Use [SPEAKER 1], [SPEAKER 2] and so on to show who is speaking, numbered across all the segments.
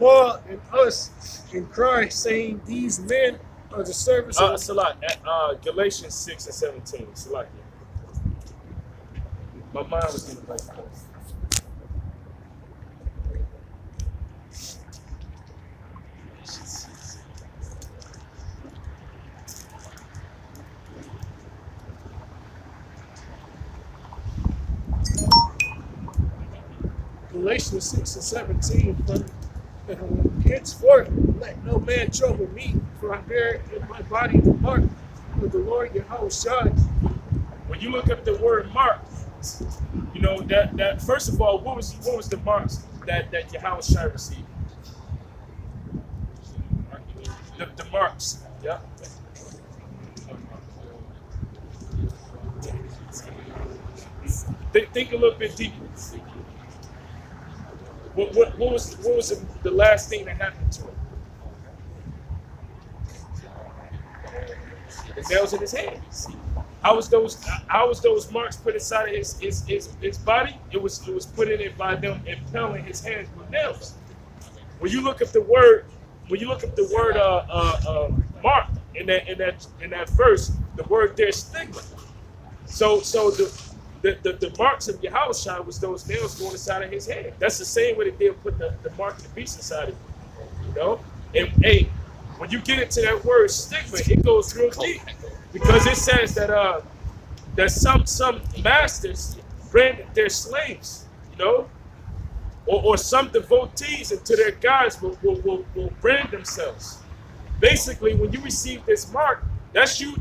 [SPEAKER 1] Paul and us in Christ, saying these men are the servants of
[SPEAKER 2] Salat, Galatians 6 and 17. Salat. My mind was in the right place.
[SPEAKER 1] Galatians 6 and 17. Henceforth, let no man trouble me, for I bear in my body the mark of the Lord Yahweh.
[SPEAKER 2] When you look up the word mark, you know that first of all, what was the marks that Yahweh received? The marks, yeah. Think a little bit deeper. What was the last thing that happened to him? The nails in his hands. How was those marks put inside of his body? It was put in it by them impaling his hands with nails. When you look up the word mark in that verse, the word there is stigma. So the marks of Yahweh was those nails going inside of his hand. That's the same way that they'll put the mark of the beast inside of you. You know? And hey, when you get into that word stigma, it goes real deep. Because it says that some masters branded their slaves, you know? Or some devotees into their gods will brand themselves. Basically, when you receive this mark, that's you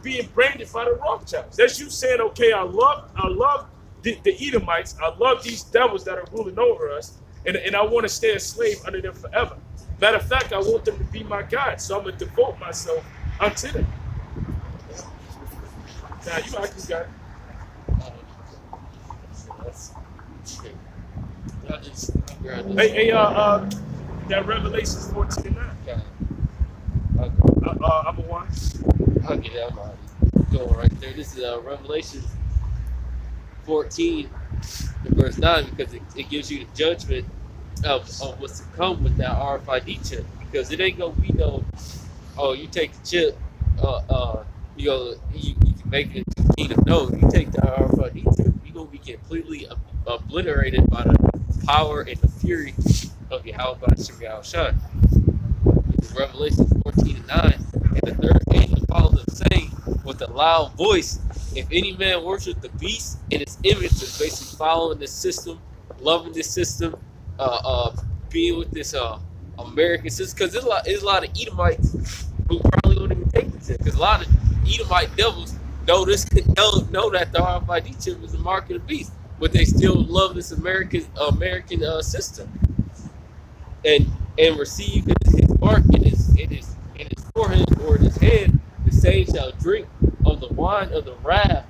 [SPEAKER 2] being branded by the Rothschilds. That's you saying, okay, I love the Edomites. I love these devils that are ruling over us, and I want to stay a slave under them forever. Matter of fact, I want them to be my God, so I'm gonna devote myself unto them. Now you actually got it. Hey, that Revelations 14 and 9.
[SPEAKER 3] Okay.
[SPEAKER 2] I'm a one.
[SPEAKER 3] I'll get it. I'm already going right there. This is Revelation 14, verse 9, because it gives you the judgment of what's to come with that RFID chip. Because it ain't gonna be no, oh, you take the chip, you can make it into the kingdom. No, you take that RFID chip, you're gonna be completely obliterated by the power and the fury of Yahweh Shai. Revelation 14 and 9, and the third angel followed them, saying with a loud voice, if any man worship the beast and its image, is basically following this system, loving this system, being with this American system, because there's a lot of Edomites who probably won't even take this, because a lot of Edomite devils know that the RFID chip is the mark of the beast, but they still love this American system, and receive his mark in his forehead or in his hand. The same shall drink of the wine of the wrath.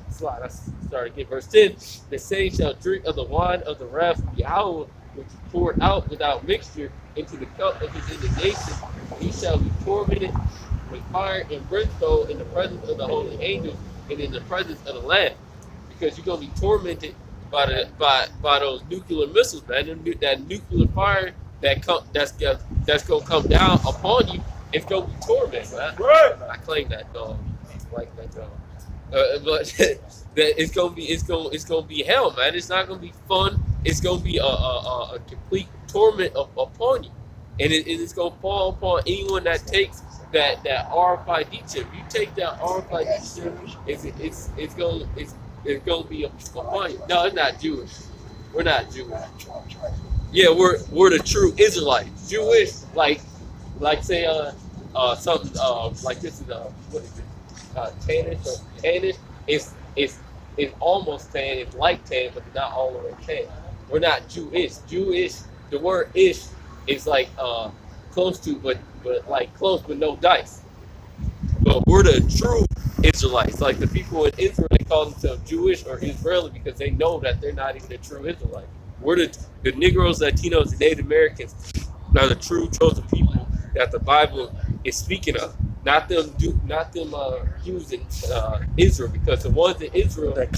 [SPEAKER 3] Slide. I started again. Verse 10. The same shall drink of the wine of the wrath of Yahweh, which is poured out without mixture into the cup of his indignation. He shall be tormented with fire and brimstone in the presence of the holy angels and in the presence of the Lamb, because you're gonna be tormented by those nuclear missiles, man. That nuclear fire that's gonna come down upon you. It's gonna be torment, man.
[SPEAKER 2] Right.
[SPEAKER 3] I claim that dog. Like that dog. But it's gonna be hell, man. It's not gonna be fun. It's gonna be a complete torment upon you, and it's gonna fall upon anyone that takes that RFID chip. You take that RFID chip, it's gonna be upon you. No, it's not Jewish. We're not Jewish. Yeah, we're the true Israelites. Jewish, like say something like this is what is it? Tannish or tannish. It's almost tan. It's like tan, but not all the way tan. We're not Jewish. Jewish. The word ish is like close to, but like close, but no dice. But we're the true Israelites. Like the people in Israel, they call themselves Jewish or Israeli because they know that they're not even the true Israelites. We're the Negroes, Latinos, and Native Americans are the true chosen people that the Bible is speaking of. Not them using Israel, because the ones in Israel that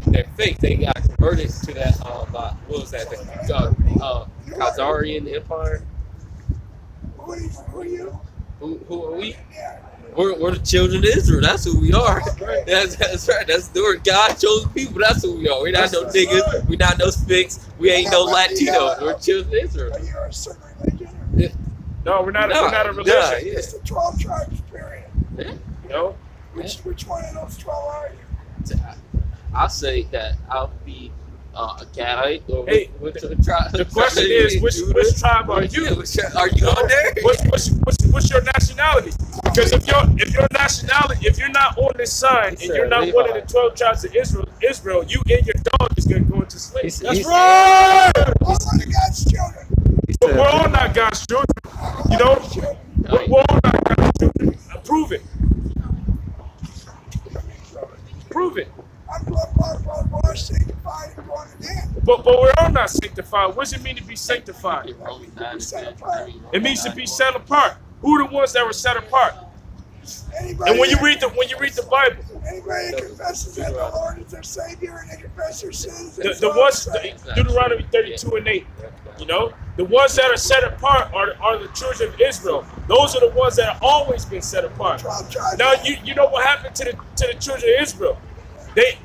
[SPEAKER 3] they're fake. They got converted to that what was that? Khazarian Empire.
[SPEAKER 4] Who are you?
[SPEAKER 3] Who are we?
[SPEAKER 4] Yeah.
[SPEAKER 3] We're the children of Israel. That's who we are. That's right. We're God chosen people. That's who we are. We're not no niggas. We're not no Spicks. We ain't no Latinos. We're children of Israel.
[SPEAKER 4] Are you a certain religion?
[SPEAKER 2] No, we're not a religion.
[SPEAKER 3] Yeah.
[SPEAKER 4] It's the 12 tribes, period.
[SPEAKER 3] Yeah.
[SPEAKER 2] You know?
[SPEAKER 4] Which one of those 12 are you?
[SPEAKER 3] I'll say that I'll be a Gadite.
[SPEAKER 2] Hey, the question is, which tribe are you?
[SPEAKER 3] Are you on there?
[SPEAKER 2] What's your nationality? Because if your nationality, if you're not on this sign and you're not one of the 12 tribes of Israel, you and your dog is going to go into slavery. That's right.
[SPEAKER 4] All of God's children.
[SPEAKER 2] But we're all not God's children. You know, we're all not God's children. Prove it. Prove it.
[SPEAKER 4] I'm blood sanctified and born again.
[SPEAKER 2] But we're all not sanctified. What does it mean to be sanctified? It means to be set apart. Who are the ones that were set apart?
[SPEAKER 4] Anybody
[SPEAKER 2] And when you read the Bible,
[SPEAKER 4] anybody that confesses that the Lord is their Savior and they confess their sins,
[SPEAKER 2] the ones, Deuteronomy 32:8, you know, the ones that are set apart are the children of Israel. Those are the ones that have always been set apart. Now you know what happened to the children of Israel? They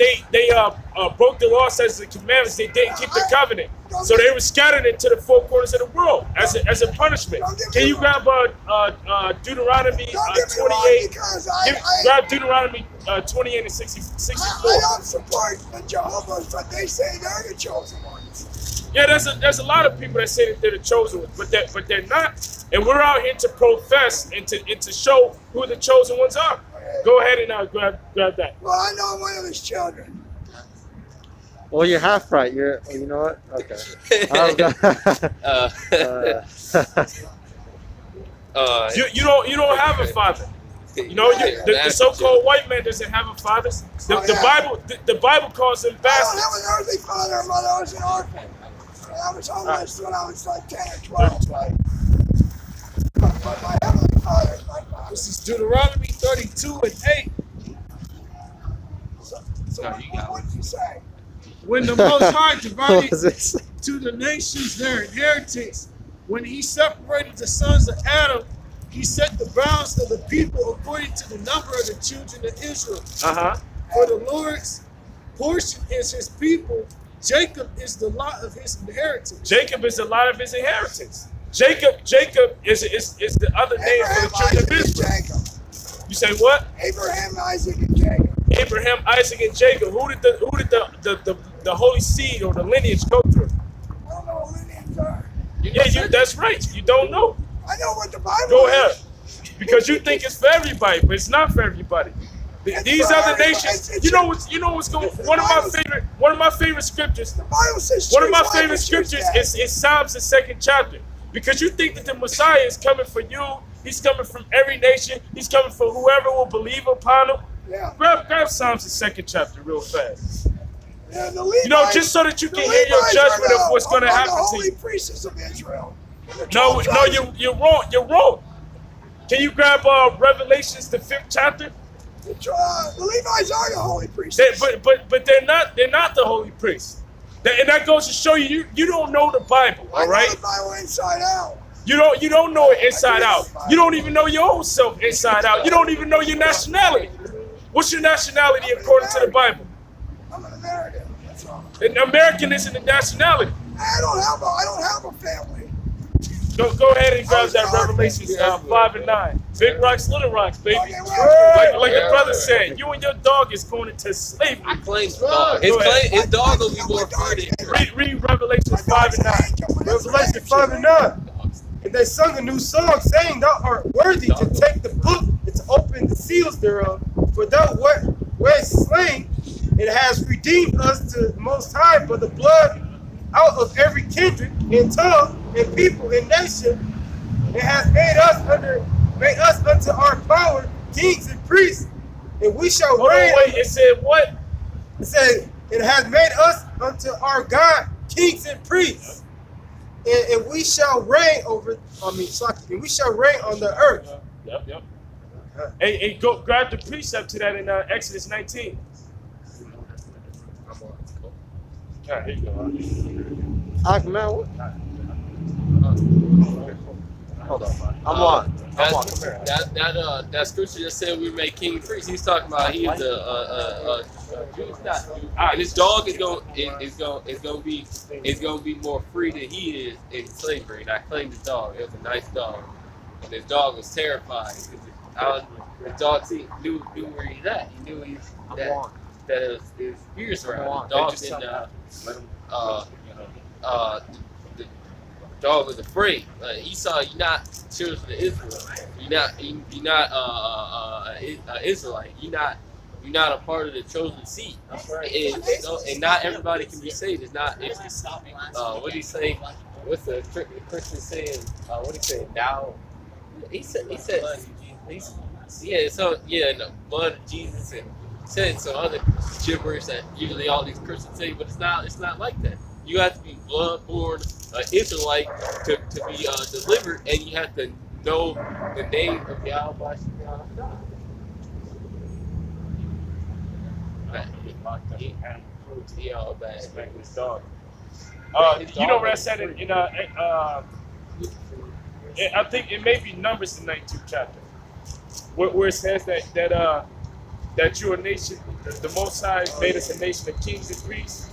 [SPEAKER 2] broke the law, says the commandments. They didn't keep the covenant, so they were scattered into the four corners of the world as a punishment. Can you grab Deuteronomy 28? Grab Deuteronomy 28 and 64.
[SPEAKER 4] I don't support the Jehovah's, but they say they're the chosen ones.
[SPEAKER 2] Yeah, there's a lot of people that say that they're the chosen ones, but they're not. And we're out here to profess and to show who the chosen ones are. Go ahead and grab that.
[SPEAKER 4] Well, I know one of his children.
[SPEAKER 5] Well, you're half right. You know what? Okay.
[SPEAKER 2] You don't have a father. You know, the so-called white man doesn't have a father. The Bible calls him bastards.
[SPEAKER 4] I don't have an earthly father or mother. I was an orphan. I was homeless when I was like 10 or 12. But my heavenly father is my father.
[SPEAKER 2] This is Deuteronomy 32 and 8.
[SPEAKER 4] So what did you say?
[SPEAKER 1] When the Most High divided to the nations their inheritance, when he separated the sons of Adam, he set the bounds of the people according to the number of the children of Israel. For the Lord's portion is his people. Jacob is the lot of his inheritance.
[SPEAKER 2] Jacob is the lot of his inheritance. Jacob is the other name for the children of Israel. You say what?
[SPEAKER 4] Abraham, Isaac, and Jacob.
[SPEAKER 2] Abraham, Isaac, and Jacob. Who did the holy seed or the lineage go through?
[SPEAKER 4] I don't know what lineage are.
[SPEAKER 2] Yeah, that's right. You don't know.
[SPEAKER 4] I know what the Bible
[SPEAKER 2] Go
[SPEAKER 4] is.
[SPEAKER 2] ahead. Because you think it's for everybody, but it's not for everybody. These other nations, you know what's going. One of my favorite scriptures.
[SPEAKER 4] The Bible says
[SPEAKER 2] one of my favorite scriptures is Psalms, the 2nd chapter. Because you think that the Messiah is coming for you. He's coming from every nation. He's coming for whoever will believe upon him.
[SPEAKER 4] Yeah.
[SPEAKER 2] Grab Psalms, the 2nd chapter real fast.
[SPEAKER 4] Yeah, the Levites,
[SPEAKER 2] you know, just so that you can hear your judgment of what's going to happen to you.
[SPEAKER 4] The holy priests of Israel.
[SPEAKER 2] No, you're wrong. You're wrong. Can you grab Revelations, the 5th chapter?
[SPEAKER 4] The Levites are the holy priests.
[SPEAKER 2] But they're not the holy priests. And that goes to show you don't know the Bible, all right?
[SPEAKER 4] I know the Bible inside out.
[SPEAKER 2] You don't know it inside out. You don't even know your own self inside out. You don't even know your nationality. What's your nationality according to the Bible?
[SPEAKER 4] I'm an American. That's all.
[SPEAKER 2] An American isn't a nationality.
[SPEAKER 4] I don't have a family.
[SPEAKER 2] Go ahead and grab that Revelation 5 and 9. Big rocks, little rocks, baby.
[SPEAKER 4] Okay, well,
[SPEAKER 2] like the brother said, you and your dog is going into slavery.
[SPEAKER 3] I claim the dog. His dog will be more free.
[SPEAKER 2] Read Revelation 5 and 9.
[SPEAKER 5] Revelation 5 and 9. And they sung a new song, saying, "Thou art worthy to take the book and to open the seals thereof. For thou wast slain, and hast redeemed us to the Most High for the blood out of every kindred and tongue and people and nation, and hast made us unto our power kings and priests, and we shall reign."
[SPEAKER 2] Wait, it said what?
[SPEAKER 5] It said, "It has made us unto our God kings and priests, and we shall reign over." And we shall reign on the earth.
[SPEAKER 2] Yep. Hey, go grab the precept to that in Exodus 19. All right, here you go.
[SPEAKER 6] Hold on. I'm on.
[SPEAKER 3] That scripture just said we make king and priest. He's talking about he's and his dog is gonna be more free than he is in slavery. And I claimed the dog. It was a nice dog, and his dog was terrified because the dog knew where he's at. He knew that his ears around. The dog didn't. The dog was afraid. Esau, you're not children of Israel. You're not Israelite. You're not a part of the chosen seed. That's right. And not everybody can be saved. It's not. What do you say? What's the Christian saying? What do you say? Now, he said. So in the blood of Jesus and said some other gibberish that usually all these Christians say, but it's not like that. You have to be blood-born Israelite to be delivered, and you have to know the name of Yahweh.
[SPEAKER 2] You know what I said in I think it may be Numbers, the 19th chapter, where it says that you're a nation, the Most High made us a nation of kings and priests.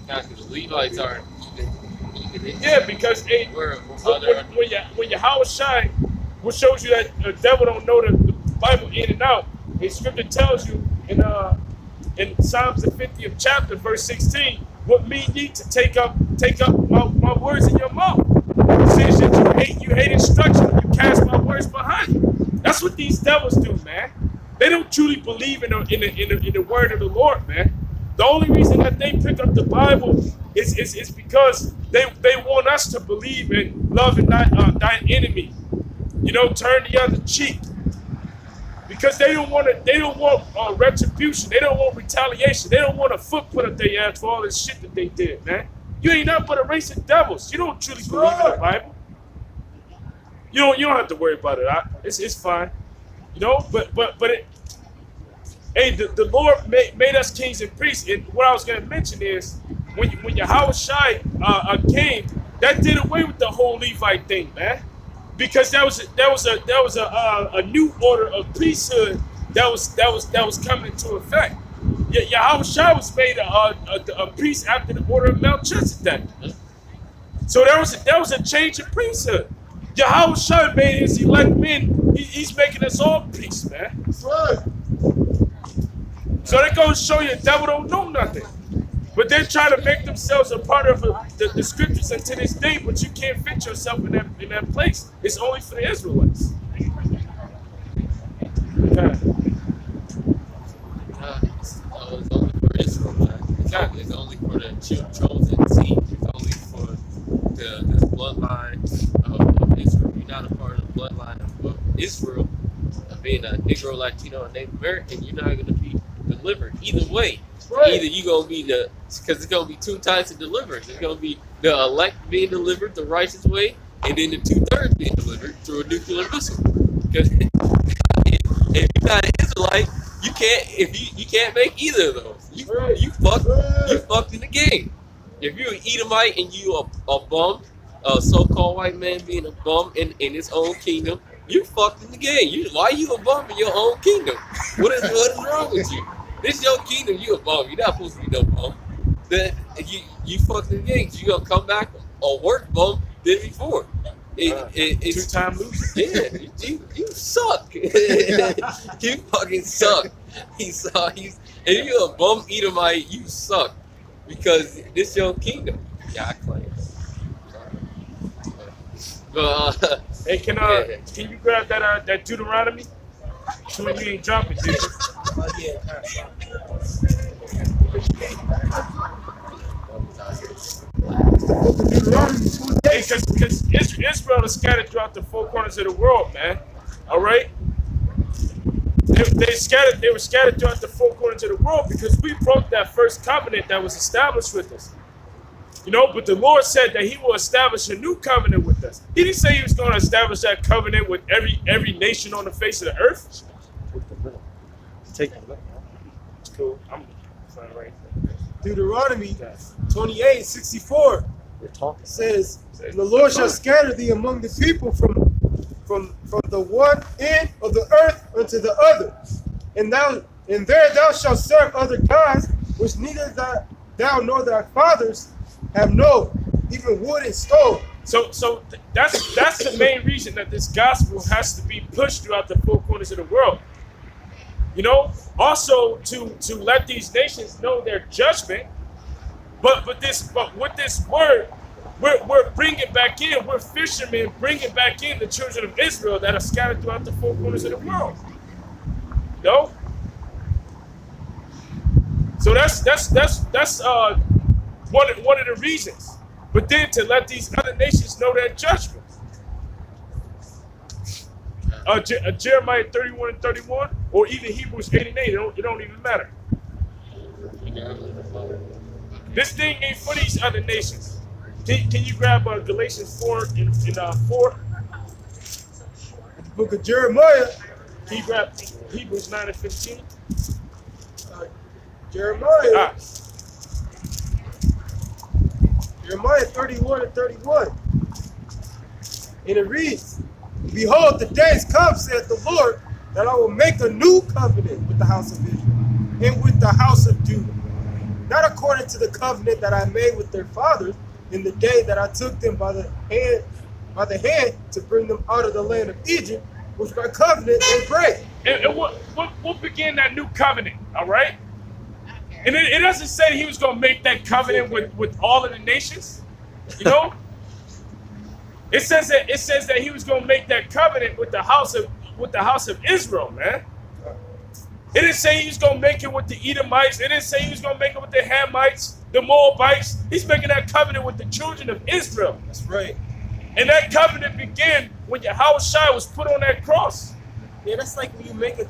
[SPEAKER 3] Because the Levites aren't even
[SPEAKER 2] yeah, because when Yahweh shine, what shows you that the devil don't know the Bible in and out. His scripture tells you in Psalms the 50th chapter, verse 16, what mean ye to take up my words in your mouth? It says that you hate instruction, you cast my words behind you. That's what these devils do, man. They don't truly believe in the word of the Lord, man. The only reason that they pick up the Bible is because they want us to believe in love and thine enemy. You know, turn the other cheek. Because they don't want retribution. They don't want retaliation. They don't want a foot put up their ass for all this shit that they did, man. You ain't nothing but a race of devils. You don't truly believe in the Bible. You don't have to worry about it. It's fine. You know, but hey, the Lord made us kings and priests. And what I was going to mention is when Yahweh Shai came, that did away with the whole Levite thing, man. Because that was a new order of priesthood that was coming into effect. Yahweh Shai was made a priest after the order of Melchizedek. So there was a change in priesthood. Yahweh Shai made his elect men. He's making us all priests, man. That's right. So that goes to show you the devil don't know nothing. But they're trying to make themselves a part of the scriptures unto this day, but you can't fit yourself in that place. It's only for the Israelites.
[SPEAKER 3] It's only for Israel, man. It's only for the chosen seed. It's only for the bloodline of Israel. You're not a part of the bloodline of Israel. Being a Negro, Latino, and Native American, you're not going to be delivered. Either way, either you're going to be because it's going to be two types of deliverance. It's going to be the elect being delivered the righteous way, and then the 2/3 being delivered through a nuclear missile. Because if you're not an Israelite, you can't make either of those. You fucked in the game. If you're an Edomite and you a bum, a so-called white man being a bum in his own kingdom, you fucked in the game. Why you a bum in your own kingdom? What is wrong with you? This your kingdom, you a bum. You're not supposed to be no bum. You fucked in the game. You gonna come back a worse bum than before. It's
[SPEAKER 2] two-time loser.
[SPEAKER 3] Yeah, you suck. You fucking suck. If you're a bum Edomite, you suck. Because this your kingdom. Yeah, I claim. But
[SPEAKER 2] hey, can you grab that Deuteronomy? So you ain't jumping, dude. Hey, because Israel is scattered throughout the four corners of the world, man. All right. They were scattered throughout the four corners of the world because we broke that first covenant that was established with us. You know, but the Lord said that he will establish a new covenant with us. He didn't say he was going to establish that covenant with every nation on the face of the earth.
[SPEAKER 6] Take it.
[SPEAKER 2] It's cool. I'm fine right there.
[SPEAKER 5] Deuteronomy 28:64 says, "The Lord shall scatter thee among the people from the one end of the earth unto the other, and there thou shalt serve other gods, which neither thou nor thy fathers have known, even wood and stone."
[SPEAKER 2] So that's the main reason that this gospel has to be pushed throughout the four corners of the world. You know, also to let these nations know their judgment. But with this word, we're bringing back in. We're fishermen bringing back in the children of Israel that are scattered throughout the four corners of the world. You know. So that's one of the reasons. But then to let these other nations know their judgment. Jeremiah 31:31, or even Hebrews 8:8, it don't even matter. This thing ain't for these other nations. Can you grab Galatians 4 in 4?
[SPEAKER 5] The book of Jeremiah.
[SPEAKER 2] Can you grab Hebrews 9:15?
[SPEAKER 5] Jeremiah. Jeremiah 31:31. And it reads, "Behold, the days come, saith the Lord, that I will make a new covenant with the house of Israel and with the house of Judah, not according to the covenant that I made with their fathers in the day that I took them by the hand to bring them out of the land of Egypt, which my covenant they break."
[SPEAKER 2] And what began that new covenant? All right. And it doesn't say he was going to make that covenant with all of the nations, you know. It says that he was going to make that covenant with the house of Israel, man. It didn't say he was going to make it with the Edomites. It didn't say he was going to make it with the Hamites, the Moabites. He's making that covenant with the children of Israel.
[SPEAKER 5] That's right.
[SPEAKER 2] And that covenant began when Yahushua was put on that cross.
[SPEAKER 5] Yeah, that's like when you make you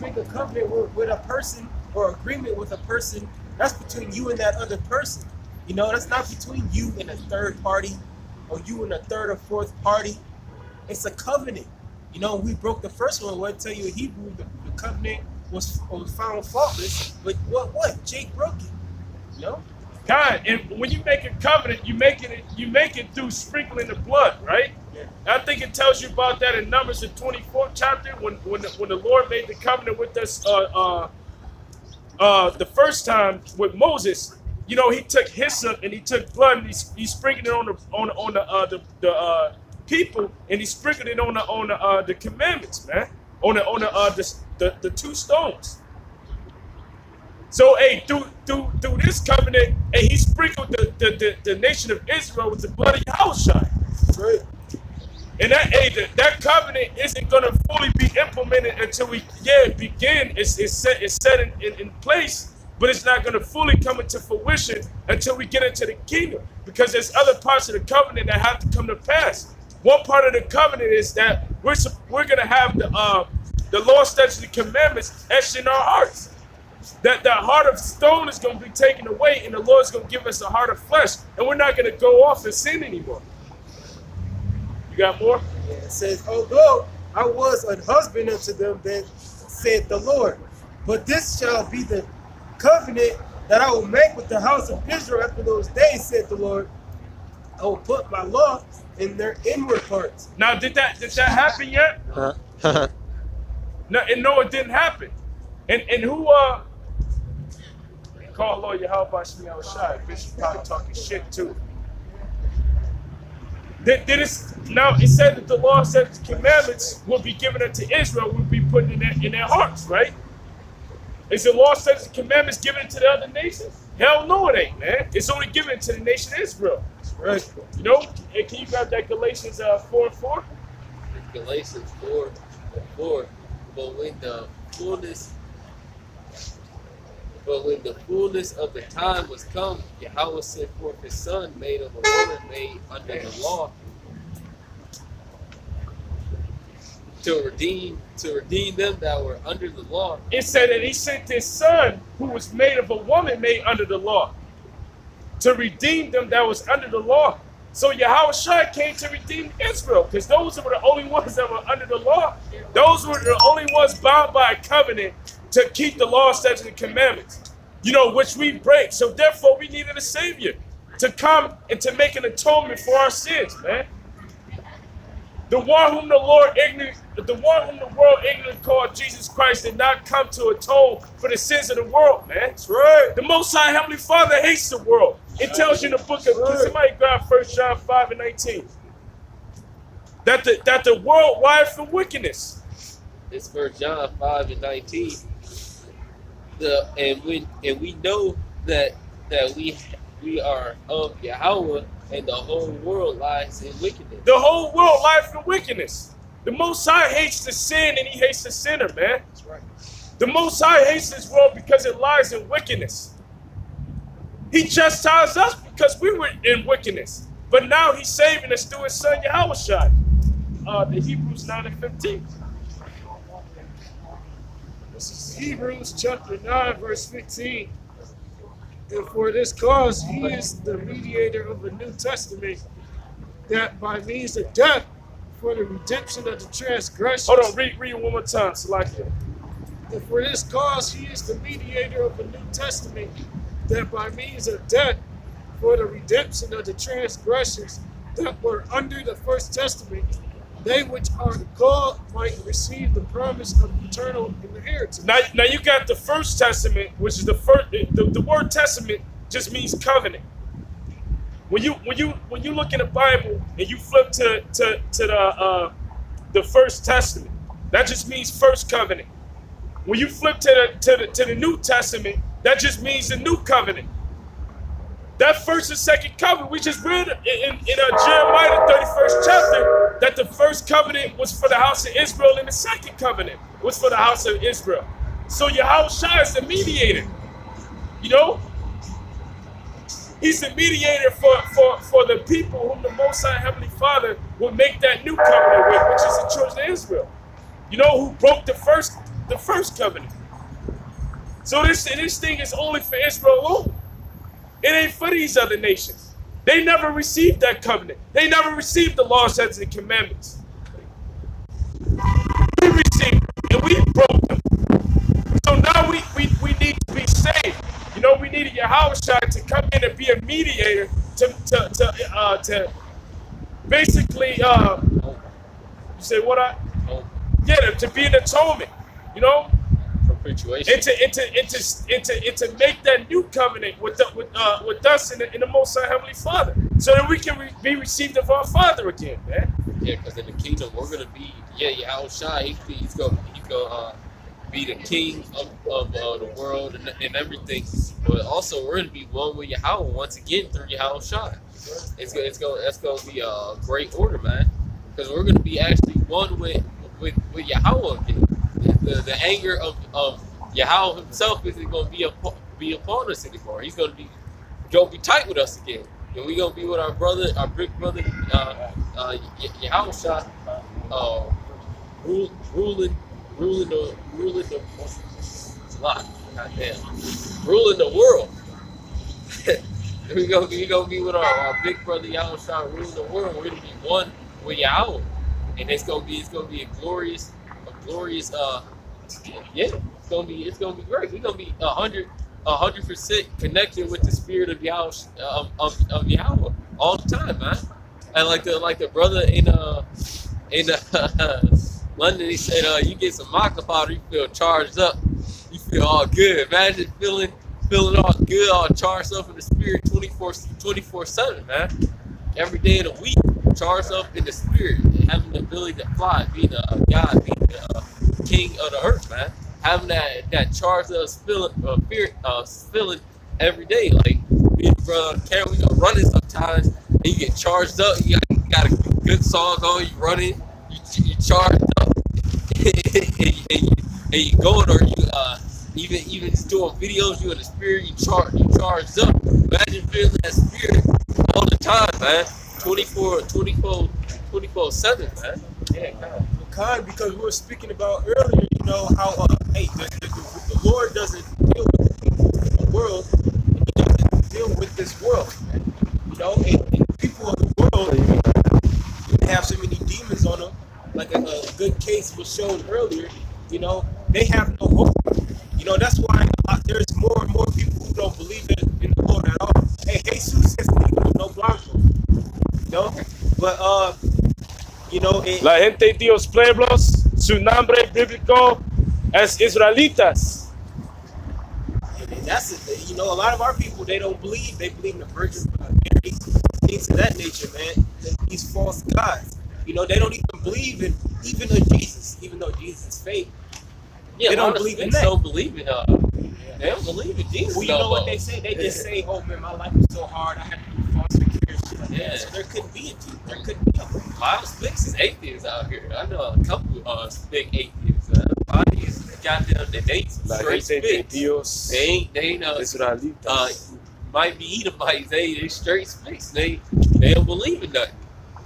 [SPEAKER 5] make a covenant with a person or agreement with a person. That's between you and that other person. You know, that's not between you and a third party or you and a third or fourth party. It's a covenant. You know, we broke the first one. I'll tell you in Hebrew, the covenant was found faultless. But what? Jake broke it. You know?
[SPEAKER 2] God, and when you make a covenant, you make it through sprinkling the blood, right?
[SPEAKER 5] Yeah.
[SPEAKER 2] I think it tells you about that in Numbers, the 24th chapter, when the Lord made the covenant with us the first time with Moses. You know, he took hyssop and he took blood and he sprinkled it on the people, and he sprinkled it on the commandments, man, on the two stones. So, hey, through this covenant, hey, he sprinkled the nation of Israel with the blood of Yahushua.
[SPEAKER 5] Right.
[SPEAKER 2] And that covenant isn't going to fully be implemented until it's set in place, but it's not going to fully come into fruition until we get into the kingdom, because there's other parts of the covenant that have to come to pass. One part of the covenant is that we're going to have the law, statutes, and commandments etched in our hearts. That the heart of stone is going to be taken away, and the Lord's going to give us a heart of flesh, and we're not going to go off and sin anymore. You got more?
[SPEAKER 5] Yeah, it says, "Although I was an husband unto them, then said the Lord, but this shall be the covenant that I will make with the house of Israel after those days, said the Lord. I will put my law in their inward parts."
[SPEAKER 2] Now, did that happen yet? No, it didn't happen. And who call Lord Yahweh Shmi Al-Shai? Bishop probably talking shit too. Now it said that the law, said the commandments will be given unto Israel, will be put in their hearts, right? Is the law, said the commandments given to the other nations? Hell no, it ain't, man. It's only given to the nation of Israel. Right. You know, and can you grab that Galatians 4:4?
[SPEAKER 3] Galatians 4:4. But when the fullness of the time was come, Yahweh sent forth his son, made of a woman, made under the law, to redeem them that were under the law.
[SPEAKER 2] It said that he sent his son, who was made of a woman, made under the law, to redeem them that was under the law. So Yahushua came to redeem Israel, because those were the only ones that were under the law. Those were the only ones bound by a covenant to keep the law, statutes, and commandments. you know, which we break. So therefore, we needed a Savior to come and to make an atonement for our sins, man. The one whom the world ignorant called Jesus Christ did not come to atone for the sins of the world, man. That's right. The Most High Heavenly Father hates the world. It tells you in the book of, can somebody grab 1 John 5:19? That the world wired for wickedness.
[SPEAKER 3] It's 1 John 5:19. And we know that we are of Yahweh, and the whole world lies in wickedness.
[SPEAKER 2] The whole world lies in wickedness. The Most High hates the sin and he hates the sinner, man. That's right. The Most High hates this world because it lies in wickedness. He chastised us because we were in wickedness. But now he's saving us through his son Yahushua. The Hebrews 9:15.
[SPEAKER 1] This is Hebrews chapter 9, verse 15. And for this cause he is the mediator of the New Testament, that by means of death, for the redemption of the transgressions.
[SPEAKER 2] Hold on, read it one more time, Salakia.
[SPEAKER 1] And for this cause he is the mediator of the New Testament, that by means of death, for the redemption of the transgressions that were under the first testament, they which are called might receive the promise of eternal inheritance.
[SPEAKER 2] Now you got the first testament, which is the first. The word testament just means covenant. When you look in the Bible and you flip to the first testament, that just means first covenant. When you flip to the New Testament, that just means the new covenant. That first and second covenant, we just read in Jeremiah, the 31st chapter, that the first covenant was for the house of Israel and the second covenant was for the house of Israel. So Yahushua is the mediator. You know? He's the mediator for the people whom the Most High Heavenly Father will make that new covenant with, which is the children of Israel. You know, who broke the first covenant. So this thing is only for Israel alone. It ain't for these other nations. They never received that covenant. They never received the laws, statutes, and commandments. We received them, and we broke them. So now we need to be saved. You know, we needed Yahushua to come in and be a mediator to basically, you say what to be an atonement. You know. And to make that new covenant with us and the Most High Heavenly Father, so that we can be received of our Father again, man.
[SPEAKER 3] Yeah, because in the kingdom we're gonna be Yahushua. He's gonna be the king of the world and everything. But also we're gonna be one with Yahweh once again through Yahushua. That's gonna be a great order, man. Because we're gonna be actually one with Yahweh again. The anger of Yahweh himself isn't going to be upon us anymore. He's going to be tight with us again, and we're going to be with our big brother Yahushua, ruling the world. We're going to be with our big brother Yahushua ruling the world. We're going to be one with Yahweh, and it's going to be a glorious. It's gonna be great. We're gonna be 100% connected with the spirit of Yahweh, of Yahweh all the time, man. And like the brother in London, he said, you get some maca powder, you feel charged up, you feel all good. Imagine feeling all good, all charged up in the spirit 24/7, man. Every day of the week, charged up in the spirit, having the ability to fly, being a God, being the king of the earth, man. Having that charged up feeling every day, like being brother camera, we go running sometimes, and you get charged up. You got a good song on, you running, you charged up, and you going, or you even doing videos, you in the spirit, you charged up. Imagine feeling that spirit all the time, man. 24/7, man. Yeah,
[SPEAKER 5] kind, because we were speaking about earlier, you know, how the Lord doesn't deal with the things of the world, and he doesn't deal with this world, man. You know, and people of the world, they have so many demons on them, like a good case was shown earlier, you know, they have no hope. You know, that's why there's more and more people But you know,
[SPEAKER 2] La gente de los pueblos, su nombre bíblico es Israelitas.
[SPEAKER 5] that's it. You know, a lot of our people, they don't believe. They believe in the Virgin Mary, things of that nature, man. These false gods. You know, they don't even believe in even in Jesus, even though Jesus is fake.
[SPEAKER 3] Yeah,
[SPEAKER 5] They don't believe in that.
[SPEAKER 3] Don't believe in they don't believe in Jesus.
[SPEAKER 5] Well, you know what they say? They just say, "Oh man, my life was so hard. I had to do foster care and shit like that." So there couldn't be a Jesus. There couldn't be a God.
[SPEAKER 3] A lot of slicks is atheists out here. I know a couple big atheists. A lot of these goddamn they
[SPEAKER 2] La
[SPEAKER 3] straight
[SPEAKER 2] gente de
[SPEAKER 3] spits.
[SPEAKER 2] Dios,
[SPEAKER 3] They ain't
[SPEAKER 2] Israelitas.
[SPEAKER 3] might be Edomites. They straight spits. They don't believe in nothing.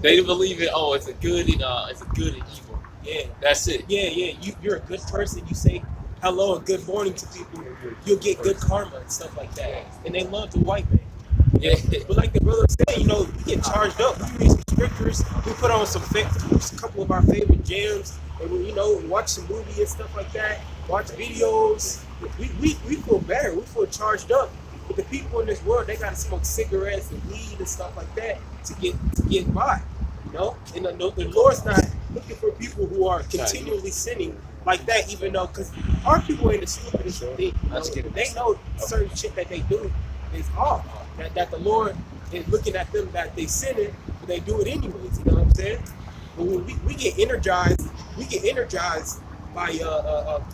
[SPEAKER 3] They don't believe in it's a good and evil.
[SPEAKER 5] Yeah,
[SPEAKER 3] That's it.
[SPEAKER 5] yeah. You're a good person. You say hello and good morning to people. You'll get good karma and stuff like that. And they love the white man.
[SPEAKER 3] Yeah.
[SPEAKER 5] But like the brother said, you know, we get charged up. We read some scriptures. We put on a couple of our favorite jams, and we, you know, watch some movie and stuff like that. Watch videos. We feel better. We feel charged up. But the people in this world, they gotta smoke cigarettes and weed and stuff like that to get by. You know, and the Lord's not looking for people who are continually sinning like that, even though, because our people ain't the stupidest thing. You know? They know certain shit that they do is off. That the Lord is looking at them that they sinning, but they do it anyways. You know what I'm saying? But when we get energized, by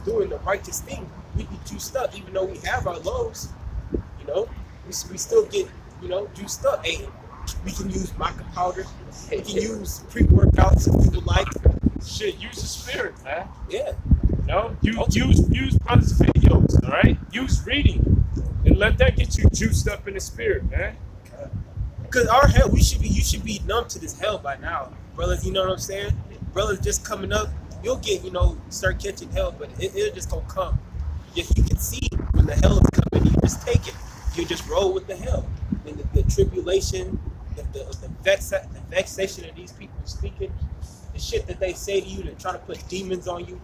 [SPEAKER 5] doing the righteous thing. We get juiced up, even though we have our lows. You know, we still get juiced up. Hey, we can use maca powder. We can use pre-workouts if people like.
[SPEAKER 2] Shit, use the spirit, man.
[SPEAKER 5] Yeah.
[SPEAKER 2] No, use brothers' videos, all right? Use reading, and let that get you juiced up in the spirit, man.
[SPEAKER 5] Because our hell, you should be numb to this hell by now, brothers. You know what I'm saying? Brothers just coming up, you'll get, start catching hell, but it'll just gonna come. You can see when the hell is coming, you just take it. You just roll with the hell. And the tribulation, the vexation of these people speaking, the shit that they say to you to try to put demons on you,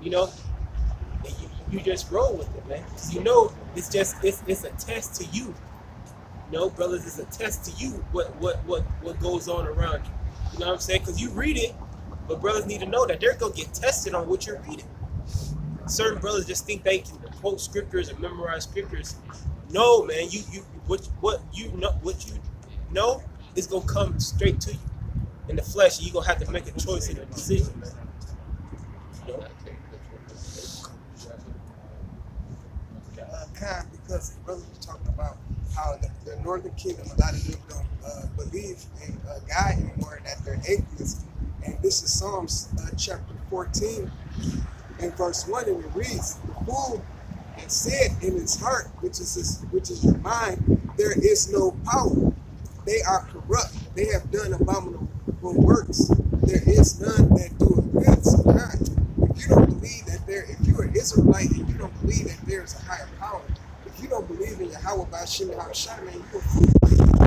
[SPEAKER 5] you just roll with it, man. It's a test to you. Brothers, it's a test to you what goes on around you. You know what I'm saying? Because you read it, but brothers need to know that they're gonna get tested on what you're reading. Certain brothers just think they can quote scriptures and memorize scriptures. No, man, what you know is gonna come straight to you in the flesh, and you're gonna have to make a choice and a decision, man.
[SPEAKER 4] Kind, because the brother was talking about how the Northern Kingdom, a lot of them don't believe in God anymore, and that they're atheists. And this is Psalms chapter 14 and verse 1, and it reads, "The fool has said in his heart, which is your mind, there is no power. They are corrupt. They have done abominable works. There is none that doeth good." So God, if you don't believe that if you're an Israelite and you don't believe that there's a higher power, if you don't believe in Yahweh Bashim Shai, man, you're a fool.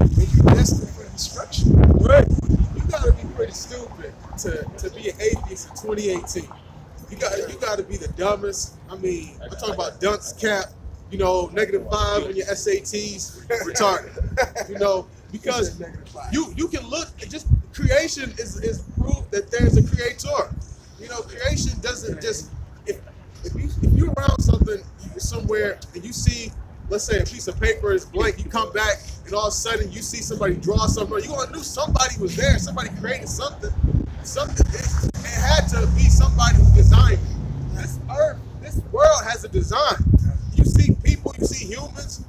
[SPEAKER 4] And you're destined for destruction.
[SPEAKER 1] Right? You gotta be pretty stupid to be an atheist in 2018. You gotta be the dumbest. I mean, I'm talking about dunce cap, -5 on your SATs, retarded. Because you can look, just creation is proof that there's a creator. Creation doesn't just, if you're around something somewhere and you see, let's say a piece of paper is blank, you come back and all of a sudden you see somebody draw something, you're gonna know somebody was there, somebody created something. It had to be somebody who designed it. This earth, this world has a design. You see people, you see humans,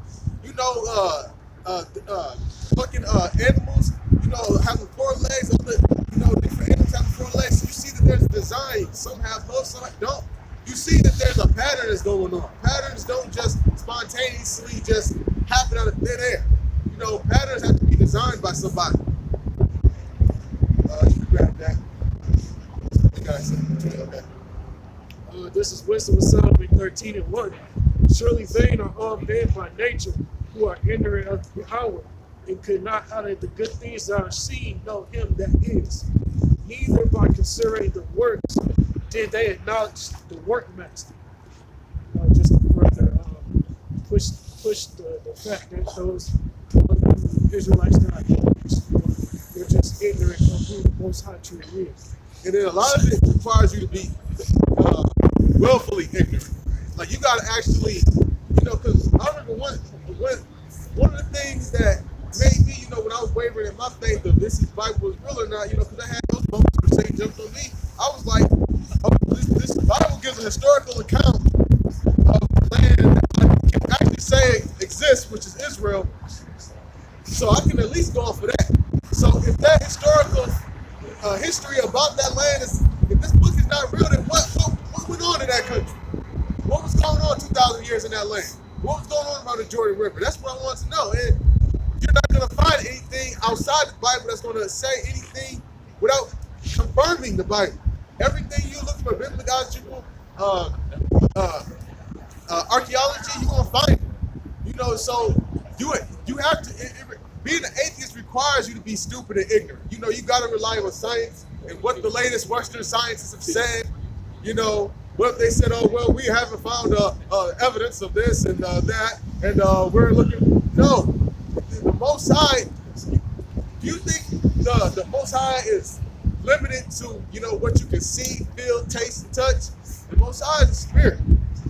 [SPEAKER 1] fucking animals, having 4 legs, different animals having 4 legs. So you see that there's a design. Some have hooves, some don't. You see that there's a pattern that's going on. Patterns don't just spontaneously just happen out of thin air. Patterns have to be designed by somebody. You can grab that.
[SPEAKER 2] This is Wisdom of Solomon 13:1. Surely vain are all men by nature who are ignorant of Yahweh, and could not out of the good things that are seen know him that is. Neither by considering the works did they acknowledge the workmaster. Just to further push the fact that those Israelites are not ignorant. They're just ignorant.
[SPEAKER 1] who the Most High truly is.
[SPEAKER 7] And then a lot of it requires you to be willfully ignorant. Like you gotta actually, you know, because I remember one of the things that made me, you know, when I was wavering in my faith of this Bible was real or not, you know, because I had those moments where Satan jumped on me. I was like, oh, this Bible gives a historical account of the land that I can actually say exists, which is Israel. So I can at least go off of that. So if that historical history about that land is, if this book is not real, then what went on in that country? What was going on 2,000 years in that land? What was going on around the Jordan River? That's what I want to know. And you're not going to find anything outside the Bible that's going to say anything without confirming the Bible. Everything you look for, biblical, archaeology, you're going to find it. You know, so you have to, being an atheist requires you to be stupid and ignorant. You know, you got to rely on science and what the latest Western scientists have said. You know, what if they said, oh, well, we haven't found evidence of this and that, and we're looking. No, the Most High, do you think the Most High is limited to, you know, what you can see, feel, taste, and touch? The Most High is a spirit,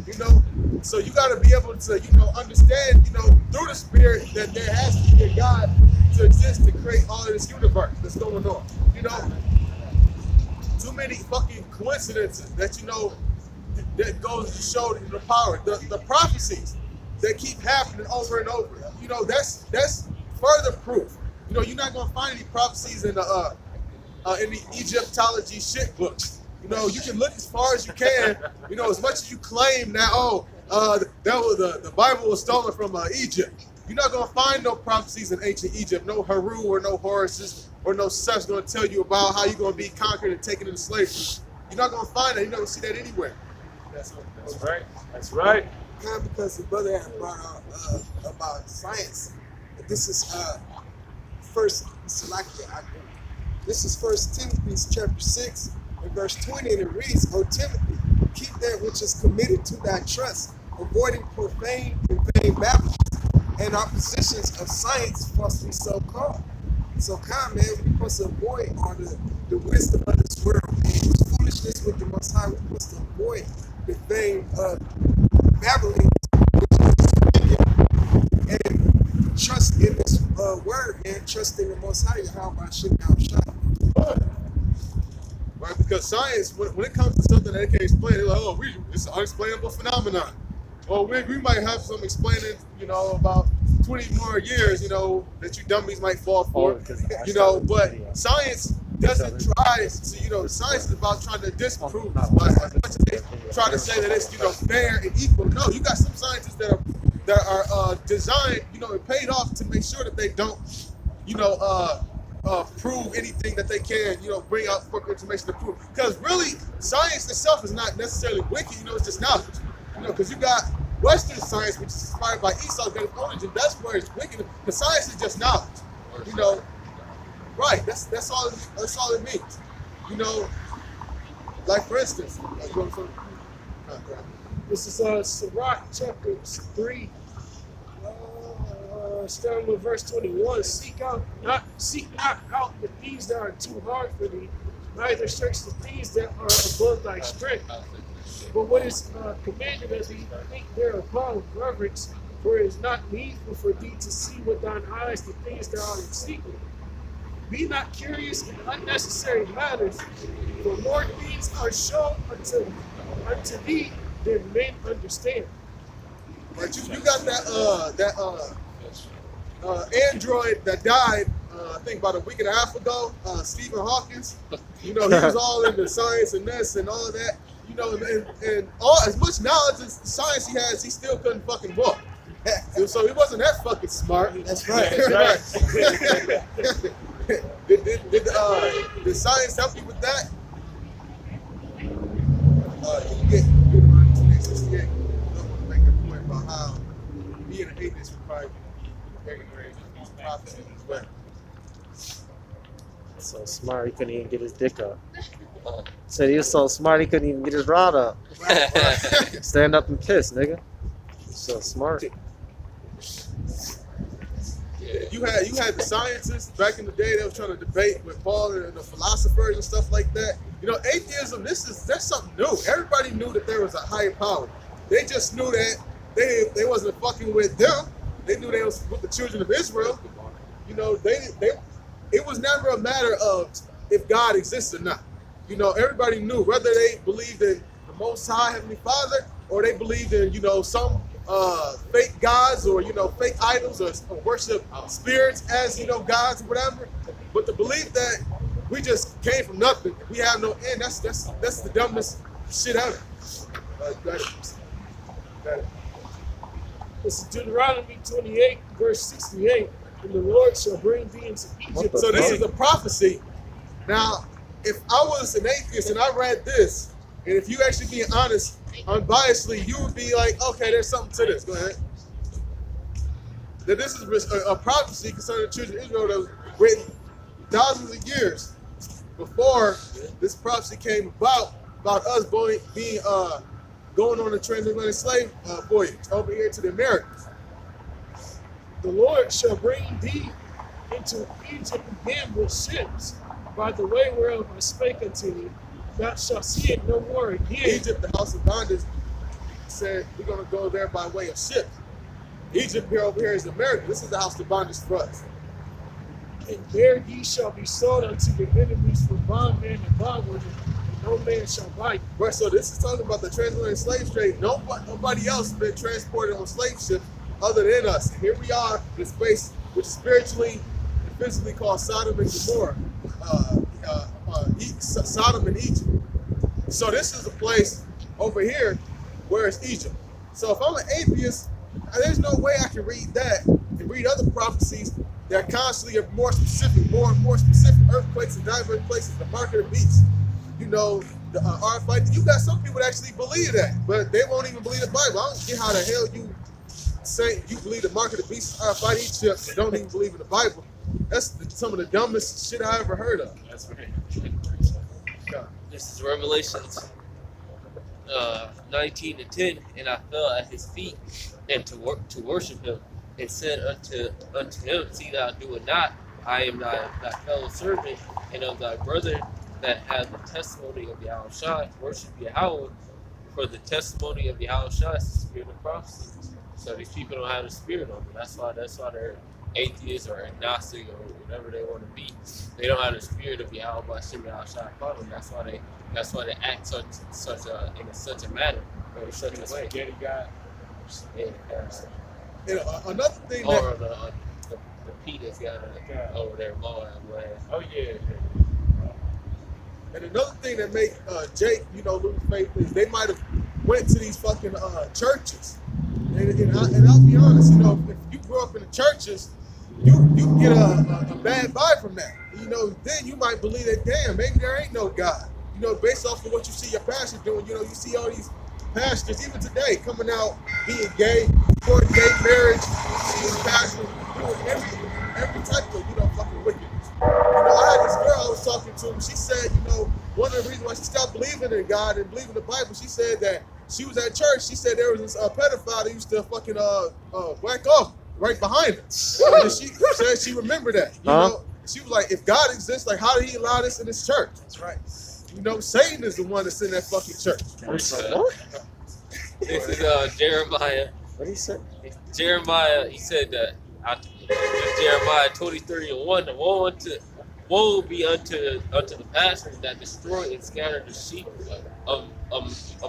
[SPEAKER 7] you know? So you got to be able to, you know, understand, you know, through the spirit that there has to be a God to exist to create all of this universe that's going on, you know? Too many fucking coincidences that, you know, that goes to show the power. The prophecies that keep happening over and over, you know, that's further proof. You know, you're not gonna find any prophecies in the Egyptology shit books. You know, you can look as far as you can. You know, as much as you claim that, that was the Bible was stolen from Egypt. You're not gonna find no prophecies in ancient Egypt. No Heru or no Horus or no Seth's gonna tell you about how you're gonna be conquered and taken into slavery. You're not gonna find that. You're not gonna see that anywhere.
[SPEAKER 2] That's right. That's right.
[SPEAKER 4] Kind of because the brother had brought out about science. This is This is 1 Timothy chapter 6 and verse 20, and it reads, O Timothy, keep that which is committed to thy trust, avoiding profane and vain babblings and oppositions of science falsely so called. So come, man, we're supposed to avoid all the wisdom of this world, man. Foolishness with the Most High, we're supposed to avoid the vain babbling, and trust in this word, and trust in the Most High, how I should now shine.
[SPEAKER 7] Right, because science, when it comes to something that they can't explain, they're like, oh, it's an unexplainable phenomenon. Or we might have some explaining, you know, about 20 more years, you know, that you dummies might fall for, you know, but science doesn't try to, you know, science is about trying to disprove as much as they try to say that it's, you know, fair and equal. No, you got some scientists that are designed, you know, and paid off to make sure that they don't, you know, prove anything that they can, you know, bring out information to prove. Because really, science itself is not necessarily wicked, you know, it's just knowledge. You know, because you got Western science, which is inspired by Esau's great origin, that's where it's wicked. The science is just knowledge. You know, right, that's all it means. You know, like for instance,
[SPEAKER 1] this is Sirach chapter 3. Starting with verse 21, seek not out the things that are too hard for thee, neither search the things that are above thy strength. But what is commanded of thee, think thereupon with reverence, for it is not needful for thee to see with thine eyes the things that are in secret. Be not curious in unnecessary matters, for more things are shown unto thee than men understand.
[SPEAKER 7] But you got that android that died, I think about a week and a half ago, Stephen Hawkins. You know, he was all into science and this and all of that. You know, and all as much knowledge and science he has, he still couldn't fucking walk. So he wasn't that fucking smart.
[SPEAKER 4] That's right.
[SPEAKER 7] Did science help you with that? You get around 1968. I'm make a point about how being an atheist would probably be very, very profitable as well.
[SPEAKER 6] So smart, he couldn't even get his dick up. Said he was so smart, he couldn't even get his rod up. Stand up and piss, nigga. So smart.
[SPEAKER 7] You you had the scientists back in the day that was trying to debate with Paul and the philosophers and stuff like that. You know, atheism, that's something new. Everybody knew that there was a higher power. They just knew that they wasn't fucking with them. They knew they was with the children of Israel. You know, it was never a matter of if God exists or not. You know, everybody knew whether they believed in the Most High Heavenly Father or they believed in, you know, some fake gods or, you know, fake idols or worship spirits as, you know, gods or whatever. But the belief that we just came from nothing, we have no end, that's the dumbest shit ever.
[SPEAKER 1] This is Deuteronomy 28, verse 68. And the Lord shall bring thee into Egypt.
[SPEAKER 7] So this is a prophecy. Now, if I was an atheist and I read this, and if you actually being honest, unbiasedly, you would be like, okay, there's something to this. Go ahead. That this is a prophecy concerning the children of Israel that was written thousands of years before this prophecy came about us going on a transatlantic slave voyage over here to the Americas.
[SPEAKER 1] The Lord shall bring thee into Egypt again with ships, by the way whereof I spake unto thee. Thou shalt see it no more again.
[SPEAKER 7] Egypt, the house of bondage, said we're going to go there by way of ship. Egypt over here is America. This is the house of bondage for us.
[SPEAKER 1] And there ye shall be sold unto your enemies for bondman and bondwoman, and no man shall buy you.
[SPEAKER 7] Right, so this is talking about the transatlantic slave trade. Nobody else has been transported on slave ships other than us. Here we are in a space which is spiritually and physically called Sodom and Gomorrah, Sodom and Egypt. So this is a place over here where it's Egypt. So if I'm an atheist, there's no way I can read that and read other prophecies that constantly are more specific, more and more specific. Earthquakes and diverse places, the mark of the beast. You know, the fight. You got some people that actually believe that, but they won't even believe the Bible. I don't get how the hell you say you believe the mark of the beast, fight each ship, and don't even believe in the Bible. That's some of the dumbest shit I ever heard of.
[SPEAKER 2] That's right.
[SPEAKER 3] This is Revelations 19:10, and I fell at his feet and to worship him, and said unto him, see thou do it not. I am thy fellow servant and of thy brother that have the testimony of Yahushua. Worship Yahweh, for the testimony of Yahushua is the spirit of prophecy. So these people don't have the spirit on them. That's why they're atheists or agnostic or whatever they want to be. They don't have the spirit of Yahweh by Yahushua upon them. That's why they act in such a manner or in such a way.
[SPEAKER 2] Spaghetti God.
[SPEAKER 3] Yeah.
[SPEAKER 7] And another thing
[SPEAKER 3] Or
[SPEAKER 7] that
[SPEAKER 3] the P that's got over there, Moab.
[SPEAKER 2] Oh yeah.
[SPEAKER 7] And another thing that make Jake, you know, lose faith is they might have went to these fucking churches. And I'll be honest, you know, if you grew up in the churches, you get a bad vibe from that. You know, then you might believe that, damn, maybe there ain't no God. You know, based off of what you see your pastor doing, you know, you see all these pastors, even today, coming out being gay, supporting gay marriage, these pastors doing every type of, you know, fucking wickedness. You know, I had this girl I was talking to, and she said, you know, one of the reasons why she stopped believing in God and believing the Bible, she said that she was at church, she said there was this pedophile that used to fucking whack off right behind her. And she said she remembered that. You know, she was like, if God exists, like, how did he allow this in his church? That's right. You know, Satan is the one that's in that fucking church.
[SPEAKER 3] This is Jeremiah.
[SPEAKER 6] What did he say?
[SPEAKER 3] Jeremiah, he said that Jeremiah 20:31, woe be unto the pastors that destroy and scatter the sheep of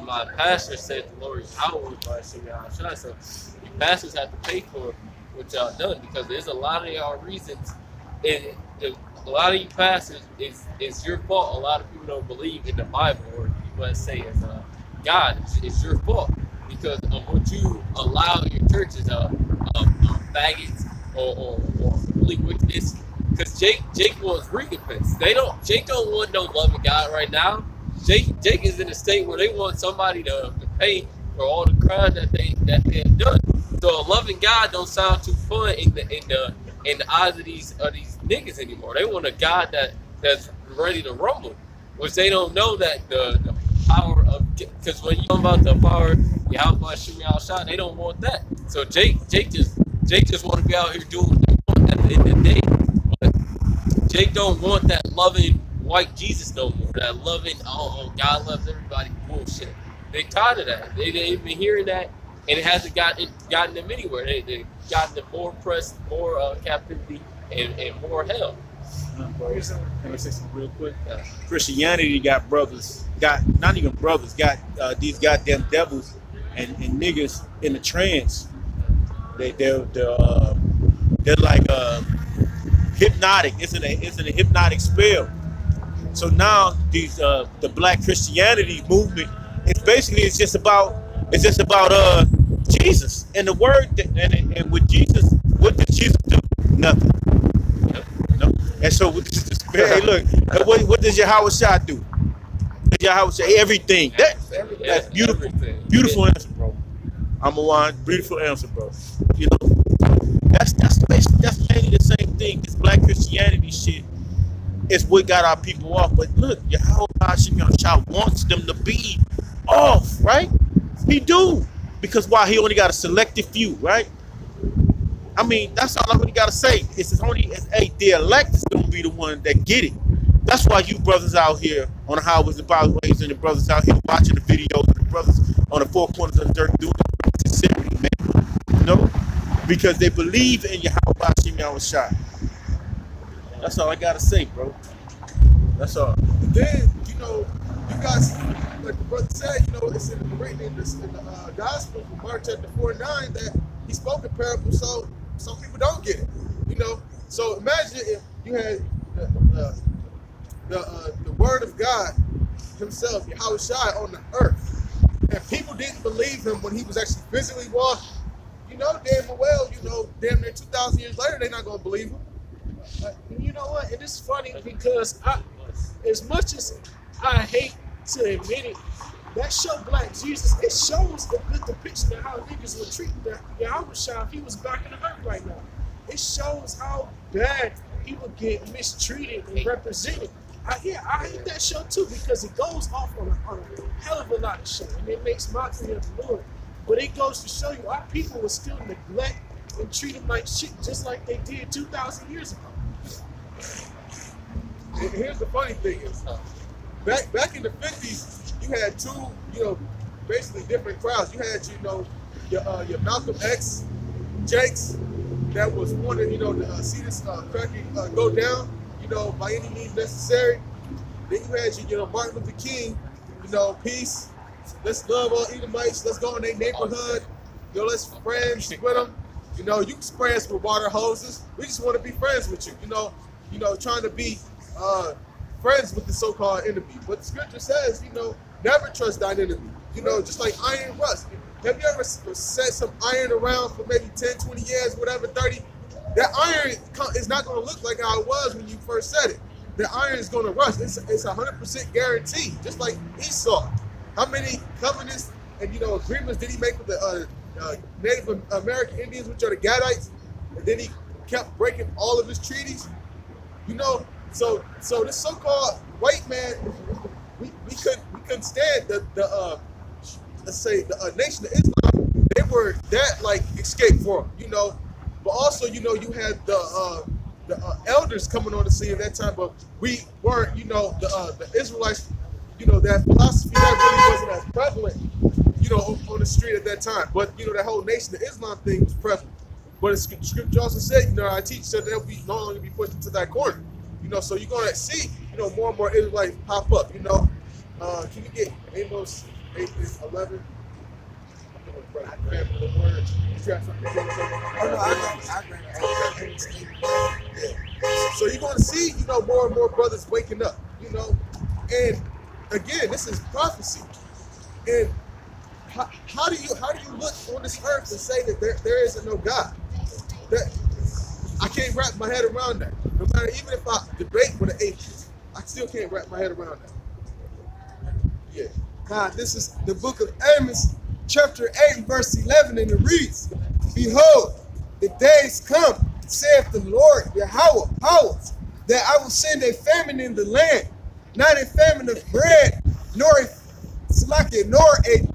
[SPEAKER 3] my pastor, said the Lord Yahweh by Shemaiah. So you pastors have to pay for what y'all done, because there's a lot of y'all reasons, and a lot of you pastors, it's your fault. A lot of people don't believe in the Bible, or people that say it's God. It's your fault because of what you allow your churches of faggots or really wickedness. Because Jake wants recompense. Jake don't want no loving God right now. Jake is in a state where they want somebody to pay for all the crime that they have done. So a loving God don't sound too fun in the eyes of these niggas anymore. They want a God that's ready to rumble, which they don't know that the power of, because when you talk about the power Yahweh Shemaiah, they don't want that. So Jake just want to be out here doing what they want. in the day. But Jake don't want that loving white Jesus no more. That loving, oh God loves everybody bullshit. They tired of that. They've been hearing that, and it hasn't gotten them anywhere. They've gotten them more oppressed, more captivity, and more hell.
[SPEAKER 8] Can I say something real quick? Christianity got brothers, got not even brothers, got these goddamn devils and niggas in the trance. They're like hypnotic. It's in a hypnotic spell. So now these the Black Christianity movement, it's just about Jesus and the word and with Jesus, what did Jesus do? Nothing. No. And so hey, look, what does Yahweh Shah do? Yahweh Shah, everything. That's beautiful.
[SPEAKER 3] Everything.
[SPEAKER 8] Beautiful answer, bro. I'm a one. Beautiful answer, bro. You know, that's mainly the same thing. This Black Christianity shit is what got our people off. But look, Yahweh Shah wants them to be off, right? He do. Because why? He only got a selective few, right? I mean, that's all I really gotta say. The elect is gonna be the one that get it. That's why you brothers out here on the highways and byways, and the brothers out here watching the videos, and the brothers on the four corners of the dirt doing it sincerely, man. You know? Because they believe in Yahweh Shah Shah. That's all I gotta say, bro. That's all.
[SPEAKER 7] And then, you know, you guys, like the brother said, you know, it's written in the gospel from Mark chapter 4:9 that he spoke in parables, so some people don't get it. You know, so imagine if you had the word of God himself, Yahweh Shai, on the earth, and people didn't believe him when he was actually physically walking. You know, damn well, you know, damn near 2,000 years later, they're not gonna believe him.
[SPEAKER 1] You know what? And it's funny because as much as I hate to admit it, that show Black Jesus, it shows a good depiction of how niggas would treat Yahweh Shah if he was back in the earth right now. It shows how bad he would get mistreated and represented. I hate that show too because it goes off on a hell of a lot of shit and it makes mockery of the Lord. But it goes to show you our people will still neglect and treat him like shit just like they did 2,000 years ago.
[SPEAKER 7] And here's the funny thing is, back in the 50s, you had two, you know, basically different crowds. You had, you know, your Malcolm X, Jakes, that was wanting, you know, to see this cracking go down, you know, by any means necessary. Then you had, you know, Martin Luther King, you know, peace, let's love all Edomites, let's go in their neighborhood, you know, let's be friends with them. You know, you can spray us with water hoses. We just want to be friends with you. You know, trying to be friends with the so-called enemy. But the scripture says, you know, never trust thine enemy. You know, just like iron rust. Have you ever set some iron around for maybe 10, 20 years, whatever, 30? That iron is not going to look like how it was when you first set it. The iron is going to rust. It's 100% guaranteed, just like Esau. How many covenants and, you know, agreements did he make with the Native American Indians, which are the Gadites? And then he kept breaking all of his treaties. You know, so this so-called white man, we couldn't stand the let's say the Nation of Islam. They were that like escape for him, you know. But also, you know, you had the elders coming on the scene at that time, but we weren't, you know, the Israelites, you know, that philosophy that really wasn't as prevalent, you know, on the street at that time. But you know, that whole Nation of Islam thing was prevalent. But the scripture also said, you know, our teacher said that we no longer be put into that corner. You know, so you're gonna see, you know, more and more Israelites pop up. You know, can you get Amos 8:11? So you're gonna see, you know, more and more brothers waking up. You know, and again, this is prophecy. And how do you look on this earth and say that there isn't no God? That I can't wrap my head around that. No matter, even if I debate with an atheist, I still can't wrap my head around that. Yeah.
[SPEAKER 5] Now, this is the book of Amos, chapter 8, verse 11, and it reads, Behold, the days come, saith the Lord Yahweh, powers, that I will send a famine in the land, not a famine of bread, nor a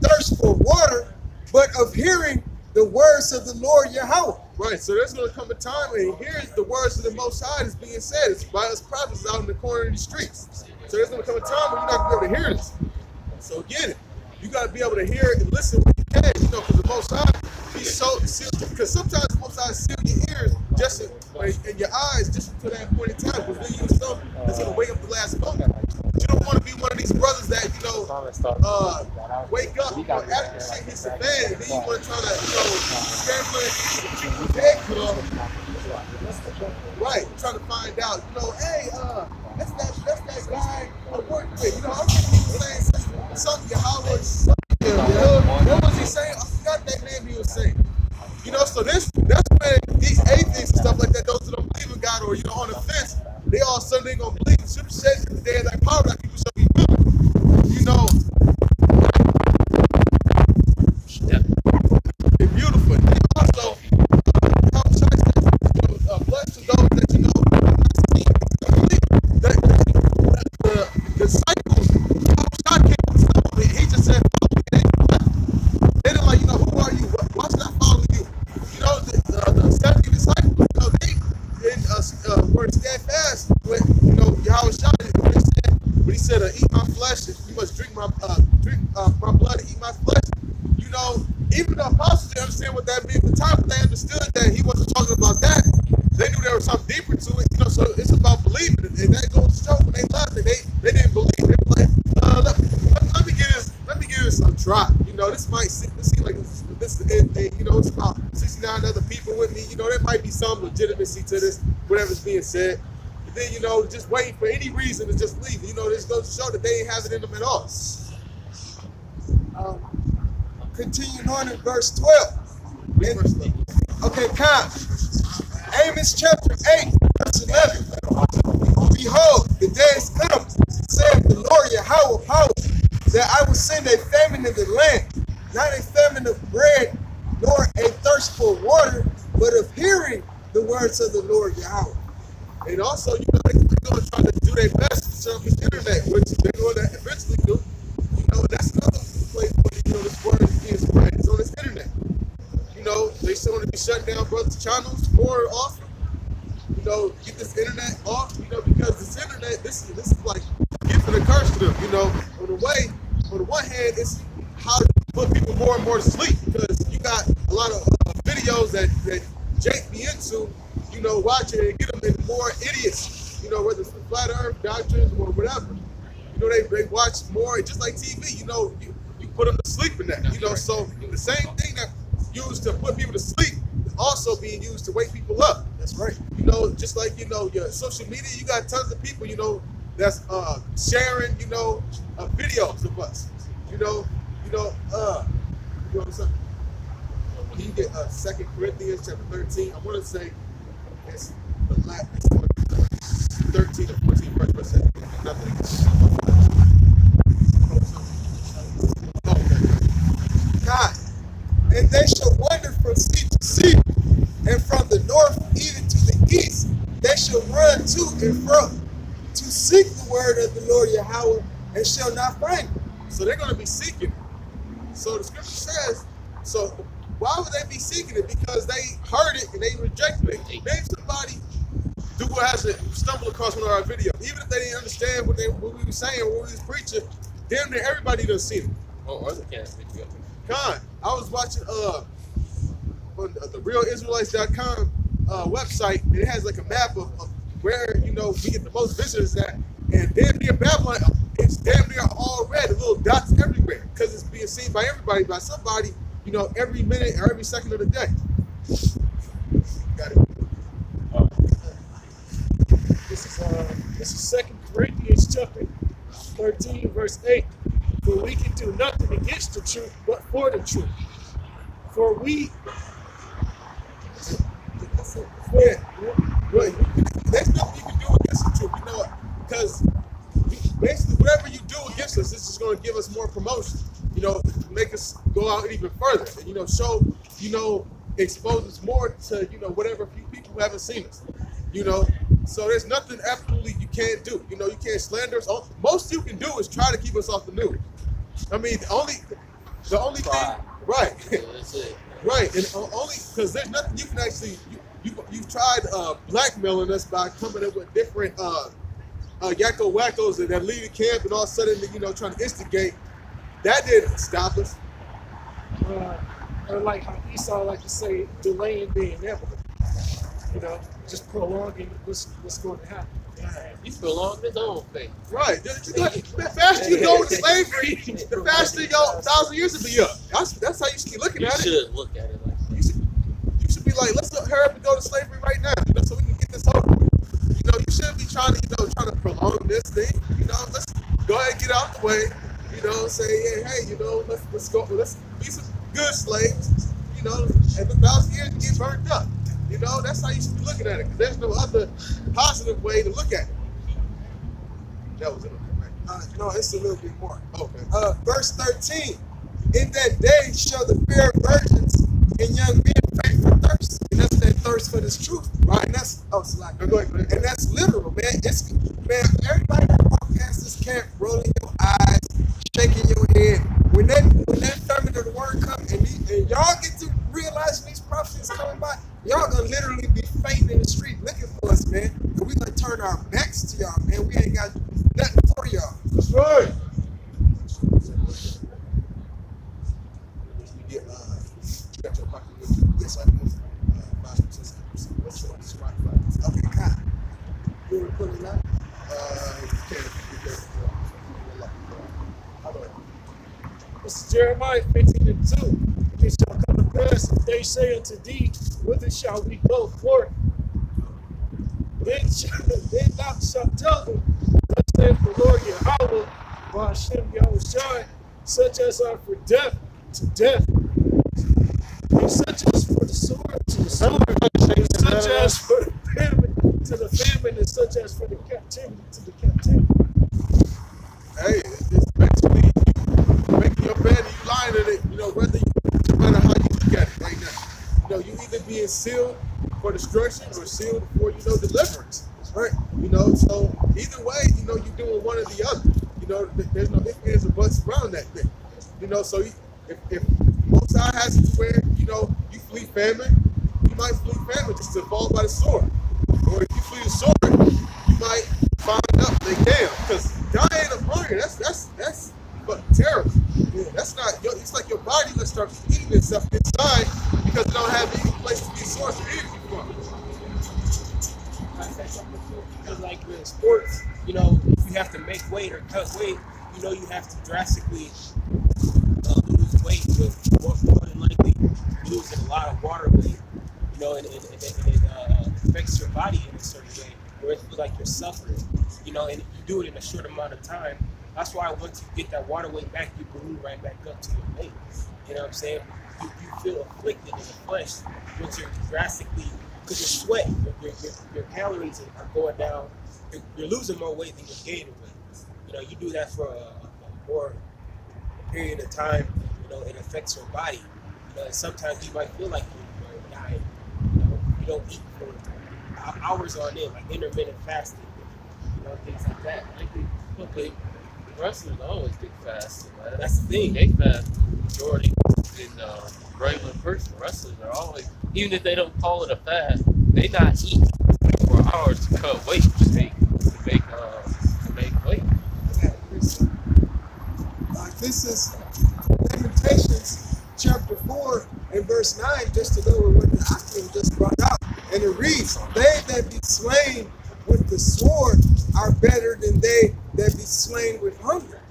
[SPEAKER 5] thirst for water, but of hearing the words of the Lord Yahweh.
[SPEAKER 7] Right, so there's going to come a time, and here's the words of the Most High is being said. It's by us prophets out in the corner of the streets. So there's going to come a time when you're not going to be able to hear this. So get it. You got to be able to hear it and listen when you can, you know, because the Most High, He's so sealed. Because sometimes the Most High seal your ears just and your eyes just until that point in time. Because then you know that's going to wake up the last moment. You don't want to be one of these brothers that, you know, wake up after shit hits the fan, and then you want to try to, you know, scramble and keep your head cut off. Right, trying to find out, you know, hey, that's that guy I work with. You know, I'm thinking he was saying something, Yahweh, what was he saying? I forgot that name he was saying. You know, so that's when these atheists and stuff like that, those that don't believe in God or, you know, on the fence, they all of a sudden ain't gonna believe. The scripture says in the day of thy power, that people shall be willing. You know, they're beautiful. And also, blessed to those that you know see that the disciples, God came to some of it. He just said, they didn't like, you know, who are you? Why should I follow you? You know, the 70 disciples, you know, they were steadfast with, you know, Yahweh shot it. When he said, eat my flesh, you must drink my blood and eat my flesh. You know, even the apostles didn't understand what that meant at the time, but they understood that he wasn't talking about that. They knew there was something deeper to it, you know, so it's about believing it. And that goes to show when they left it, they didn't believe it. They were like, let me give this a try. You know, this might seem like this thing, you know, it's about 69 other people with me. You know, there might be some legitimacy to this, whatever's being said. But then, you know, just waiting for any reason to just leave. You know, this goes to show that they ain't have it in them at all.
[SPEAKER 4] Continuing on in verse 12. Okay, Khan. Amos chapter 8, verse 11. Behold, the day is come, saith the Lord Yahweh power, that I will send a famine in the land, not a famine of bread, nor a thirst for water, but of hearing the words of the Lord Yahweh.
[SPEAKER 7] And also, you know, they're going to try to do their best to set up this internet, which they're going to eventually do. You know, that's another place where, you know, this word is being spread. It's on this internet. You know, they still want to be shutting down brothers' channels more often. You know, get this internet off, you know, because this internet, this is like a gift and a curse to them. You know, on the one hand, it's how to put people more and more to sleep, because you got a lot of videos that Jake be into, you know, watching and get them in more idiots, you know, whether it's flat earth doctrines or whatever. You know, they watch more, just like TV, you know, you put them to sleep in that, you know, so the same thing that used to put people to sleep is also being used to wake people up.
[SPEAKER 4] That's right.
[SPEAKER 7] You know, just like, you know, your social media, you got tons of people, you know, that's sharing, you know, videos of us. You know something? Can you get 2 Corinthians chapter 13? I want to say it's the last 13 or 14 verse. Nothing.
[SPEAKER 4] God, and they shall wander from sea to sea, and from the north even to the east. They shall run to and fro to seek the word of the Lord Yahweh, and shall not find it.
[SPEAKER 7] So they're going to be seeking it. So the scripture says, so why would they be seeking it? Because they heard it and they rejected it. Name somebody who has to stumble across one of our videos. Even if they didn't understand what we were saying or what we was preaching, damn near everybody done seen it.
[SPEAKER 3] Oh, other cast video.
[SPEAKER 7] Con, I was watching on the realisraelites.com website, and it has like a map of where, you know, we get the most visitors at, and damn near Babylon, it's damn near all red, the little dots everywhere, because it's being seen by everybody, by somebody, you know, every minute or every second of the day. Got it.
[SPEAKER 1] This is 2 Corinthians chapter 13, verse 8. For we can do nothing against the truth, but for the truth. For we...
[SPEAKER 7] Yeah, right. There's nothing you can do against the truth, you know, because basically whatever you do against us, it's just going to give us more promotion, you know, make us go out even further, and, you know, show, you know, expose us more to, you know, whatever few people who haven't seen us, you know. So there's nothing absolutely you can't do. You know, you can't slander us. Most you can do is try to keep us off the news. I mean, the only thing, right?
[SPEAKER 3] Yeah, that's it.
[SPEAKER 7] Right, and only because there's nothing you can actually you've tried blackmailing us by coming up with different yakko wackos that lead the camp and all of a sudden trying to instigate. That didn't stop us.
[SPEAKER 1] Or like how Esau like to say, delaying the inevitable. Just prolonging what's going to happen.
[SPEAKER 3] He's prolonged his own thing.
[SPEAKER 7] Right. The faster you go with slavery, the faster your 1,000 years will be up. That's how you should be looking at it.
[SPEAKER 3] You should look at it like that.
[SPEAKER 7] You should be like, let's hurry up and go to slavery right now, so we can get this over with. You shouldn't be trying to prolong this thing. Let's go ahead and get out the way. Say, hey, let's go. Let's be some good slaves. And the 1,000 years get burned up. That's how you should be looking at it, because there's no other positive way to look at it. That was it, right?
[SPEAKER 4] No, it's a little bit more.
[SPEAKER 7] Okay.
[SPEAKER 4] Verse 13. In that day shall the fair virgins and young men faint for thirst. And that's that thirst for this truth. Right? And that's, go ahead. And that's literal, man. Everybody that walk past this camp, rolling your eyes, shaking your head. When that ferment of the word comes and y'all get to realizing these prophecies coming by, y'all gonna literally be fainting in the street looking for us, man. And we gonna turn our backs to y'all, man. We ain't got nothing for y'all.
[SPEAKER 7] That's right. You got your pocket with you. Yes, I do. 5%.
[SPEAKER 4] Okay, Kyle. You wanna put it out?
[SPEAKER 1] This is Jeremiah 15:2. It shall come to pass if they say unto thee, whither shall we go forth? Then thou shalt tell them, thus saith the Lord Yahweh, Hashem Yahushai, such as are for death to death, and such as for the sword to the sword, and such as for the famine to the famine, and such as for the captivity to the captivity.
[SPEAKER 7] Hey, it's basically you making your bed and you lying in it, no matter how you look at it right now. You either being sealed for destruction or sealed for, deliverance. Right? So either way, you're doing one or the other. There's no ifs, ands, or buts around that thing. So if Most High has it to where, you flee famine, you might flee famine just to fall by the sword. Or if you flee the sword, you might find out they damn. Because dying of hunger, that's terrible. Yeah, that's not, it's like your body that starts eating itself inside because it don't have any place to be a source of energy from.
[SPEAKER 2] Because like in sports, if you have to make weight or cut weight, you have to drastically lose weight, but more than likely losing a lot of water weight, and it affects your body in a certain way, where it feels like you're suffering, and you do it in a short amount of time. That's why once you get that water weight back, you balloon right back up to your weight. You know what I'm saying? You feel afflicted in the flesh once you're drastically, because you're sweating, your calories are going down, you're losing more weight than you're gaining weight. You do that for a more period of time, it affects your body. And sometimes you might feel like you're dying. You don't eat for hours on end, like intermittent fasting, things like that.
[SPEAKER 3] Okay. Wrestlers always get fasting, man.
[SPEAKER 2] That's the thing.
[SPEAKER 3] They fast majority in regular person. Wrestlers are always, even if they don't call it a fast, they not eat for hours to cut weight to make weight.
[SPEAKER 4] This is Lamentations chapter 4 and verse 9, just to go with what the Akim just brought out. And it reads, they that be slain with the sword are better than they that be slain with hunger.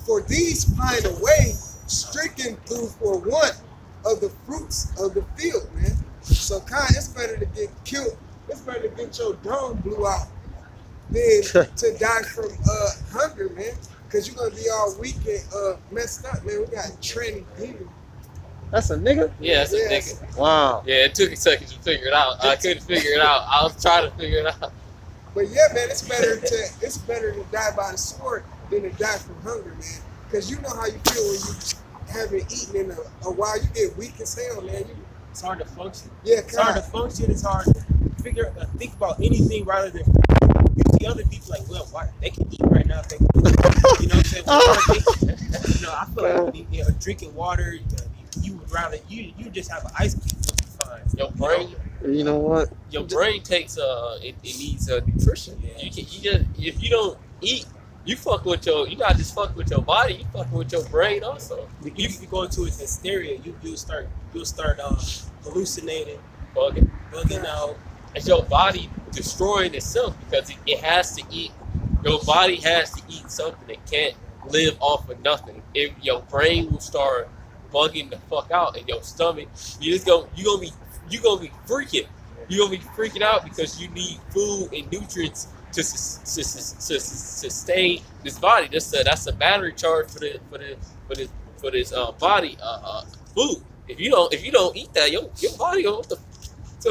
[SPEAKER 4] For these pine away, stricken through for want of the fruits of the field, man. So it's better to get killed. It's better to get your dome blew out than to die from hunger, man. Because you're going to be all weak and messed up, man. We got tranny demon.
[SPEAKER 6] That's a nigga?
[SPEAKER 3] Yeah, that's a nigga.
[SPEAKER 6] Wow.
[SPEAKER 3] Yeah, it took a second to figure it out. I couldn't figure it out. I was trying to figure it out.
[SPEAKER 4] But yeah, man, it's better to die by the sword than to die from hunger, man. Because you know how you feel when you haven't eaten in a while. You get weak as hell, man.
[SPEAKER 2] It's hard to function.
[SPEAKER 4] Yeah,
[SPEAKER 2] it's hard to function. It's hard to think about anything rather than you see other people like, well, why they can eat right now. They can eat. You know what I'm saying? I feel like drinking water, you would
[SPEAKER 5] rather you just have an ice cream. Fine.
[SPEAKER 3] Your brain,
[SPEAKER 6] You know what?
[SPEAKER 3] your brain takes it needs nutrition. You just if you don't eat, you gotta just fuck with your body. You fucking with your brain also.
[SPEAKER 5] You go into a hysteria. You'll start hallucinating, bugging out.
[SPEAKER 3] It's your body destroying itself because it has to eat. Your body has to eat something. It can't live off of nothing. If your brain will start bugging the fuck out in your stomach, you're gonna be freaking. You're gonna be freaking out because you need food and nutrients to sustain this body. That's a battery charge for this body food. If you don't eat that, your body gonna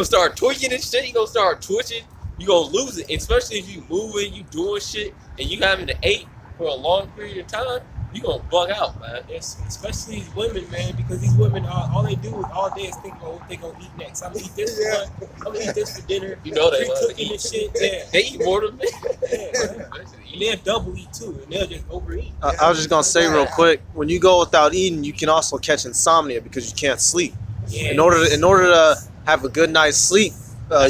[SPEAKER 3] start tweaking and shit. You gonna start twitching. You gonna lose it, especially if you moving, you doing shit, and you haven't ate for a long period of time. You gonna bug out, man.
[SPEAKER 5] Especially these women, man, because these women all they do all day is think about what they gonna eat next. I'm gonna eat this for lunch. I'm gonna eat this for dinner.
[SPEAKER 3] You know they love to
[SPEAKER 5] cooking
[SPEAKER 3] eat.
[SPEAKER 5] and shit. Yeah.
[SPEAKER 3] They eat more than me.
[SPEAKER 5] Yeah, man. And they'll double eat too, and they'll just overeat.
[SPEAKER 6] I was just gonna say real quick, when you go without eating, you can also catch insomnia because you can't sleep.
[SPEAKER 5] Yeah.
[SPEAKER 6] In order to have a good night's sleep,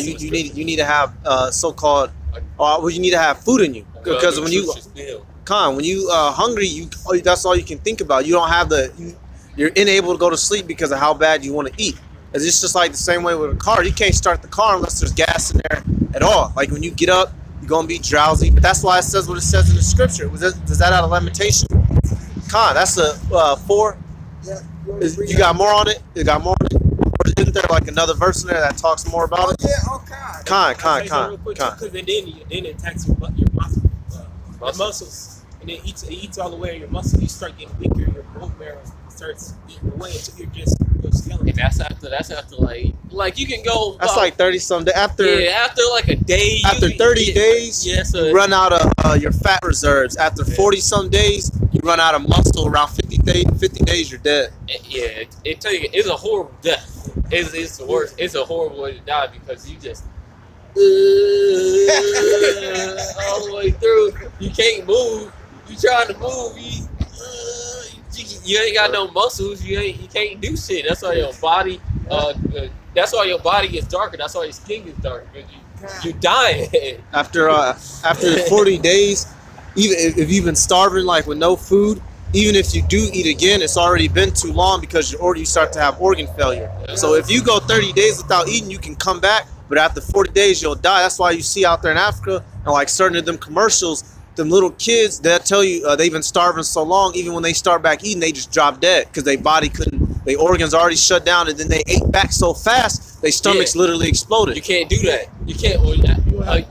[SPEAKER 6] you need to have so-called you need to have food in you because when you hungry, that's all you can think about. You don't have you're unable to go to sleep because of how bad you want to eat. It's just like the same way with a car. You can't start the car unless there's gas in there at all. Like when you get up, you're gonna be drowsy. But that's why it says what it says in the scripture. Does that out of Lamentation? That's a 4.
[SPEAKER 4] Yeah,
[SPEAKER 6] You got more on it? You got more on it? Or isn't there like another verse in there that talks more about it?
[SPEAKER 4] Yeah, okay.
[SPEAKER 5] Because then it attacks your muscles, and it eats all the way in your muscles. You start getting weaker. Your bone marrow starts eating away until you're just your skeleton.
[SPEAKER 3] And that's after like you can go.
[SPEAKER 6] That's like 30-some days. After
[SPEAKER 3] like a day.
[SPEAKER 6] After 30 days, you run out of your fat reserves. After 40-some days, you run out of muscle. Around 50 days, you're dead.
[SPEAKER 3] Yeah, tell you, it's a horrible death. It's the worst. It's a horrible way to die because you just all the way through. You can't move. You trying to move. You ain't got no muscles. You can't do shit. That's why your body. That's why your body gets darker. That's why your skin gets darker. You're dying.
[SPEAKER 6] After 40 days, even if you've been starving like with no food, even if you do eat again, it's already been too long because you start to have organ failure. So if you go 30 days without eating, you can come back, but after 40 days, you'll die. That's why you see out there in Africa, and like certain of them commercials, them little kids, they'll tell you they've been starving so long, even when they start back eating, they just drop dead because their body their organs already shut down, and then they ate back so fast, their stomachs literally exploded.
[SPEAKER 3] You can't do that. You can't.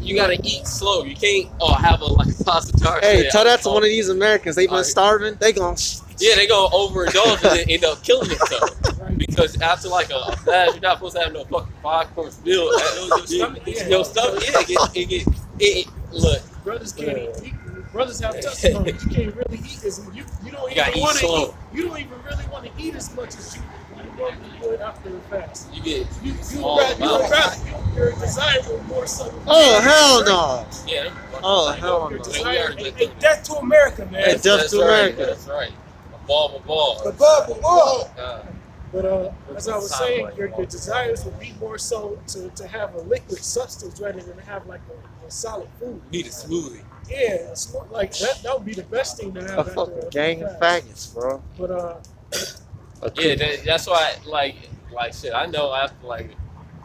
[SPEAKER 3] You gotta eat slow. You can't have a pasta tart.
[SPEAKER 6] Hey, tell that to one of these Americans. They've been starving. They gonna
[SPEAKER 3] overindulge and end up killing themselves. Because after like a fast, you're not supposed to have no fucking 5-course meal. Your stomach, look.
[SPEAKER 1] Brothers can't eat. Brothers have testimonies. You can't really eat as you don't even want to eat. You don't even really want to eat as much as you normally would after a fast.
[SPEAKER 3] Your
[SPEAKER 1] desire will more so.
[SPEAKER 6] Oh hell no!
[SPEAKER 3] Yeah.
[SPEAKER 6] Oh hell no!
[SPEAKER 5] Hey, death to America, man.
[SPEAKER 6] Hey, death to America.
[SPEAKER 3] That's right. A ball.
[SPEAKER 1] But as I was saying, your desires would be more so to have a liquid substance rather than have like a solid food.
[SPEAKER 3] You need a smoothie.
[SPEAKER 1] Yeah, like that would be the best thing to have.
[SPEAKER 6] A fucking gang of faggots, bro.
[SPEAKER 1] But
[SPEAKER 3] that's why like shit. I know after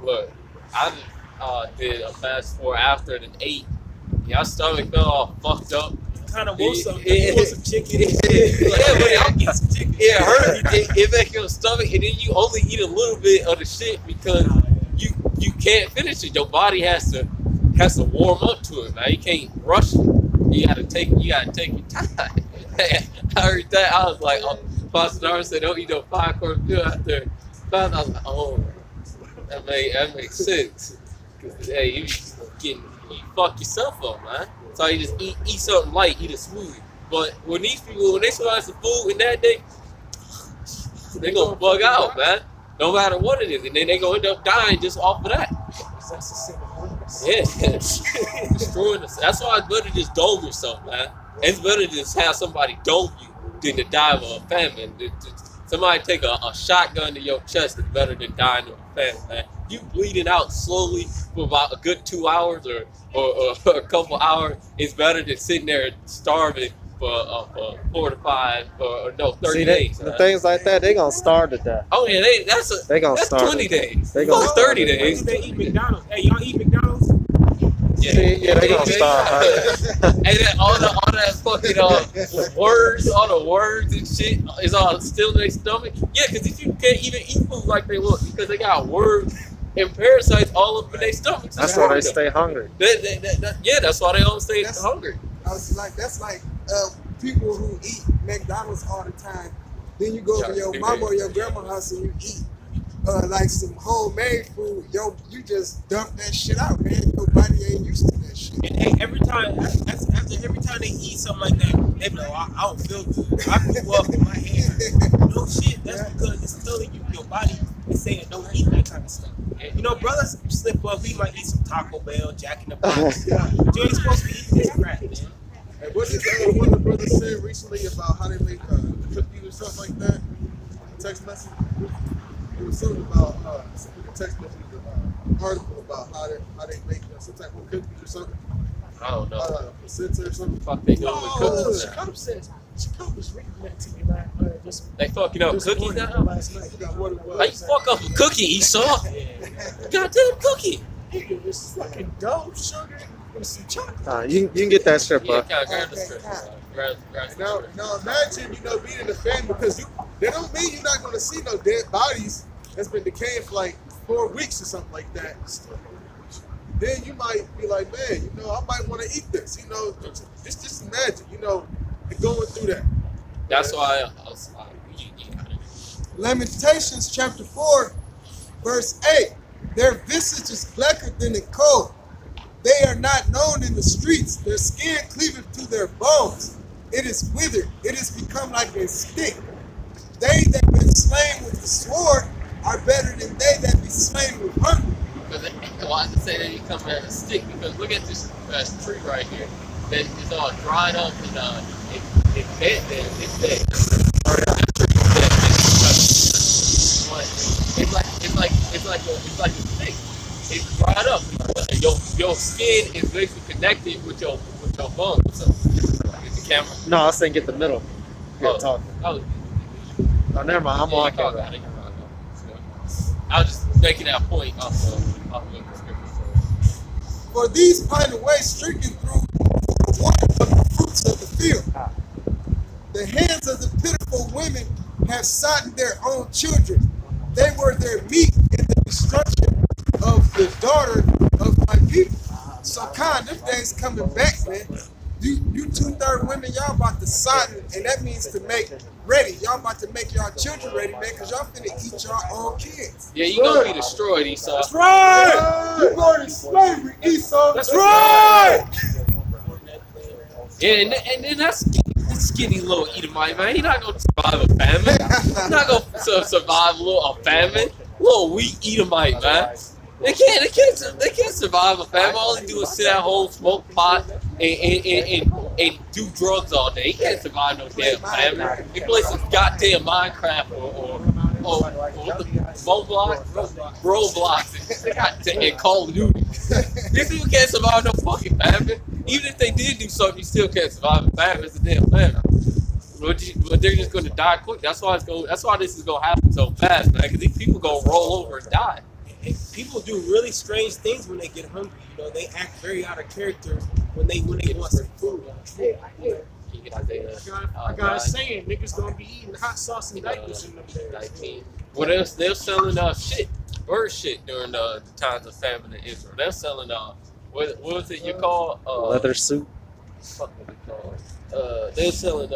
[SPEAKER 3] look, I did a fast for after the 8. Your stomach felt all fucked up.
[SPEAKER 5] Kind of want something. You want some chicken.
[SPEAKER 3] I'll get some chicken. It hurt. It makes your stomach, and then you only eat a little bit of the shit because you can't finish it. Your body has to warm up to it, man. You can't rush it. You gotta take your time. I heard that. I was like, Pastor Darwin said, "Don't eat no 5-course meal after 5." I was like, oh, that makes sense. Hey, you fuck yourself up, man. So you just eat something light, eat a smoothie. But when these people, when they survive some food in that day, they gonna bug out, man. No matter what it is, and then they gonna end up dying just off of that. Yeah, destroying us. That's why it's better to just dome yourself, man. It's better to just have somebody dome you than to die of a famine. Somebody take a shotgun to your chest is better than dying of a famine, man. You bleeding out slowly for about a good 2 hours or a couple hours is better than sitting there starving for 4 to 5 or no 30 days.
[SPEAKER 6] The things like that, they gonna starve to death.
[SPEAKER 3] Oh yeah, that's
[SPEAKER 6] starve
[SPEAKER 3] 20 days.
[SPEAKER 6] They gonna
[SPEAKER 3] Fuck 30 days.
[SPEAKER 2] They eat McDonald's. Hey, y'all eat McDonald's?
[SPEAKER 6] Yeah, they gonna starve.
[SPEAKER 3] And then all that fucking words, all the words and shit is all still in their stomach. Yeah, because if you can't even eat food like they want because they got words and parasites all up in their stomachs.
[SPEAKER 6] That's why they stay hungry.
[SPEAKER 3] Yeah, that's why they all stay hungry.
[SPEAKER 4] I was like, that's like people who eat McDonald's all the time. Then you go to your mama or your grandma's house and you eat like some homemade food. You just dump that shit out, man. Your body ain't used to that shit.
[SPEAKER 5] And hey, every time they eat something like that, they be like, I don't feel good. I grew up with my hair. No shit. That's because it's telling you your body is saying don't eat that kind of stuff. You know, brothers slip up. We might eat some Taco Bell, Jack in the Box. You ain't supposed to be eating this crap, man.
[SPEAKER 7] Hey, what did one of the brothers said recently about how they make cookies or something like that? Text message. It was something about text message, article about how they make some type of cookies or something.
[SPEAKER 3] I don't know.
[SPEAKER 7] Placenta or something.
[SPEAKER 3] Fuck they doing with cookies?
[SPEAKER 2] Chicago was reading that to me
[SPEAKER 3] They fucking up cookies now?
[SPEAKER 2] last night.
[SPEAKER 3] How you fuck up a cookie, Esau? Goddamn cookie!
[SPEAKER 2] It was fucking dough, sugar, with some chocolate.
[SPEAKER 6] You can get that strip,
[SPEAKER 3] Yeah,
[SPEAKER 6] bro.
[SPEAKER 3] grab the strip. Grab the
[SPEAKER 7] Now imagine, being in the family because that don't mean you're not gonna see no dead bodies that's been decaying for like 4 weeks or something like that. Then you might be like, man, I might want to eat this. Just imagine, going through that.
[SPEAKER 3] That's why
[SPEAKER 4] Lamentations chapter 4, verse 8. Their visage is blacker than the coal. They are not known in the streets. Their skin cleaveth to their bones. It is withered. It is become like a stick. They that been slain with the sword are better than they that be slain with hunger.
[SPEAKER 3] Why does it say that you come at a stick? Because look at this tree right here. That is all dried up and it's dead. It's dead. It's like a stick. It's dried up. Your skin is basically connected with your bones. So, get the camera.
[SPEAKER 6] No, I was saying get the middle. You're talking.
[SPEAKER 3] Oh,
[SPEAKER 6] Never mind. I'm on camera.
[SPEAKER 3] I was just making that point off of the scripture.
[SPEAKER 4] For these pine away streaking through the water of the fruits of the field. The hands of the pitiful women have sodden their own children. They were their meat in the destruction of the daughter of my people. So them days coming back, man. You 2/3 women, y'all about to sodden, and that means to make ready. Y'all about to make y'all children ready, man, because y'all finna eat your own kids.
[SPEAKER 3] Yeah, you gonna be destroyed, Esau.
[SPEAKER 5] That's right!
[SPEAKER 4] You going to slavery, Esau.
[SPEAKER 5] That's right!
[SPEAKER 3] Yeah, and then that's skinny little Edomite, man. He's not gonna survive a famine. He's not gonna survive a famine. Little weak Edomite, man. They can't survive a famine. All they do is sit at home, smoke pot, and do drugs all day. He can't survive no damn famine. He plays some goddamn Minecraft or Roblox and Call of Duty. These people can't survive no fucking famine. Even if they did do something, you still can't survive a famine. It's a damn famine. But they're just gonna die quick. That's why this is gonna happen so fast, man. Because these people gonna roll over and die.
[SPEAKER 5] And people do really strange things when they get hungry. They act very out of character when they want some food.
[SPEAKER 2] I got a saying, niggas gonna be eating hot sauce and diapers in them days.
[SPEAKER 3] Well, they're selling bird shit during the times of famine in Israel. They're selling what was it you call
[SPEAKER 6] leather suit.
[SPEAKER 3] What was it called? They're selling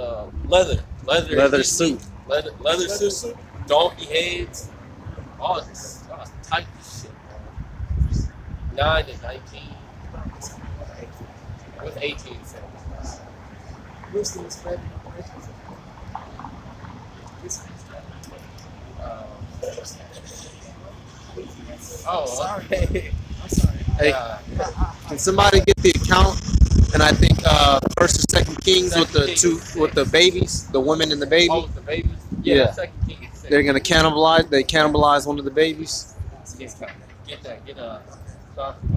[SPEAKER 3] leather suit, leather suit, donkey heads, all this type of shit. 9 and 19 with 18 cents.
[SPEAKER 2] Muslims, baby.
[SPEAKER 3] Sorry.
[SPEAKER 2] I'm sorry.
[SPEAKER 6] Hey, can somebody get the account? And I think First and Second Kings with the babies, the women and the baby.
[SPEAKER 3] Oh, the babies.
[SPEAKER 6] Yeah.
[SPEAKER 3] Second king is sick.
[SPEAKER 6] They're gonna cannibalize. They cannibalize one of the babies.
[SPEAKER 3] Get that. Get start from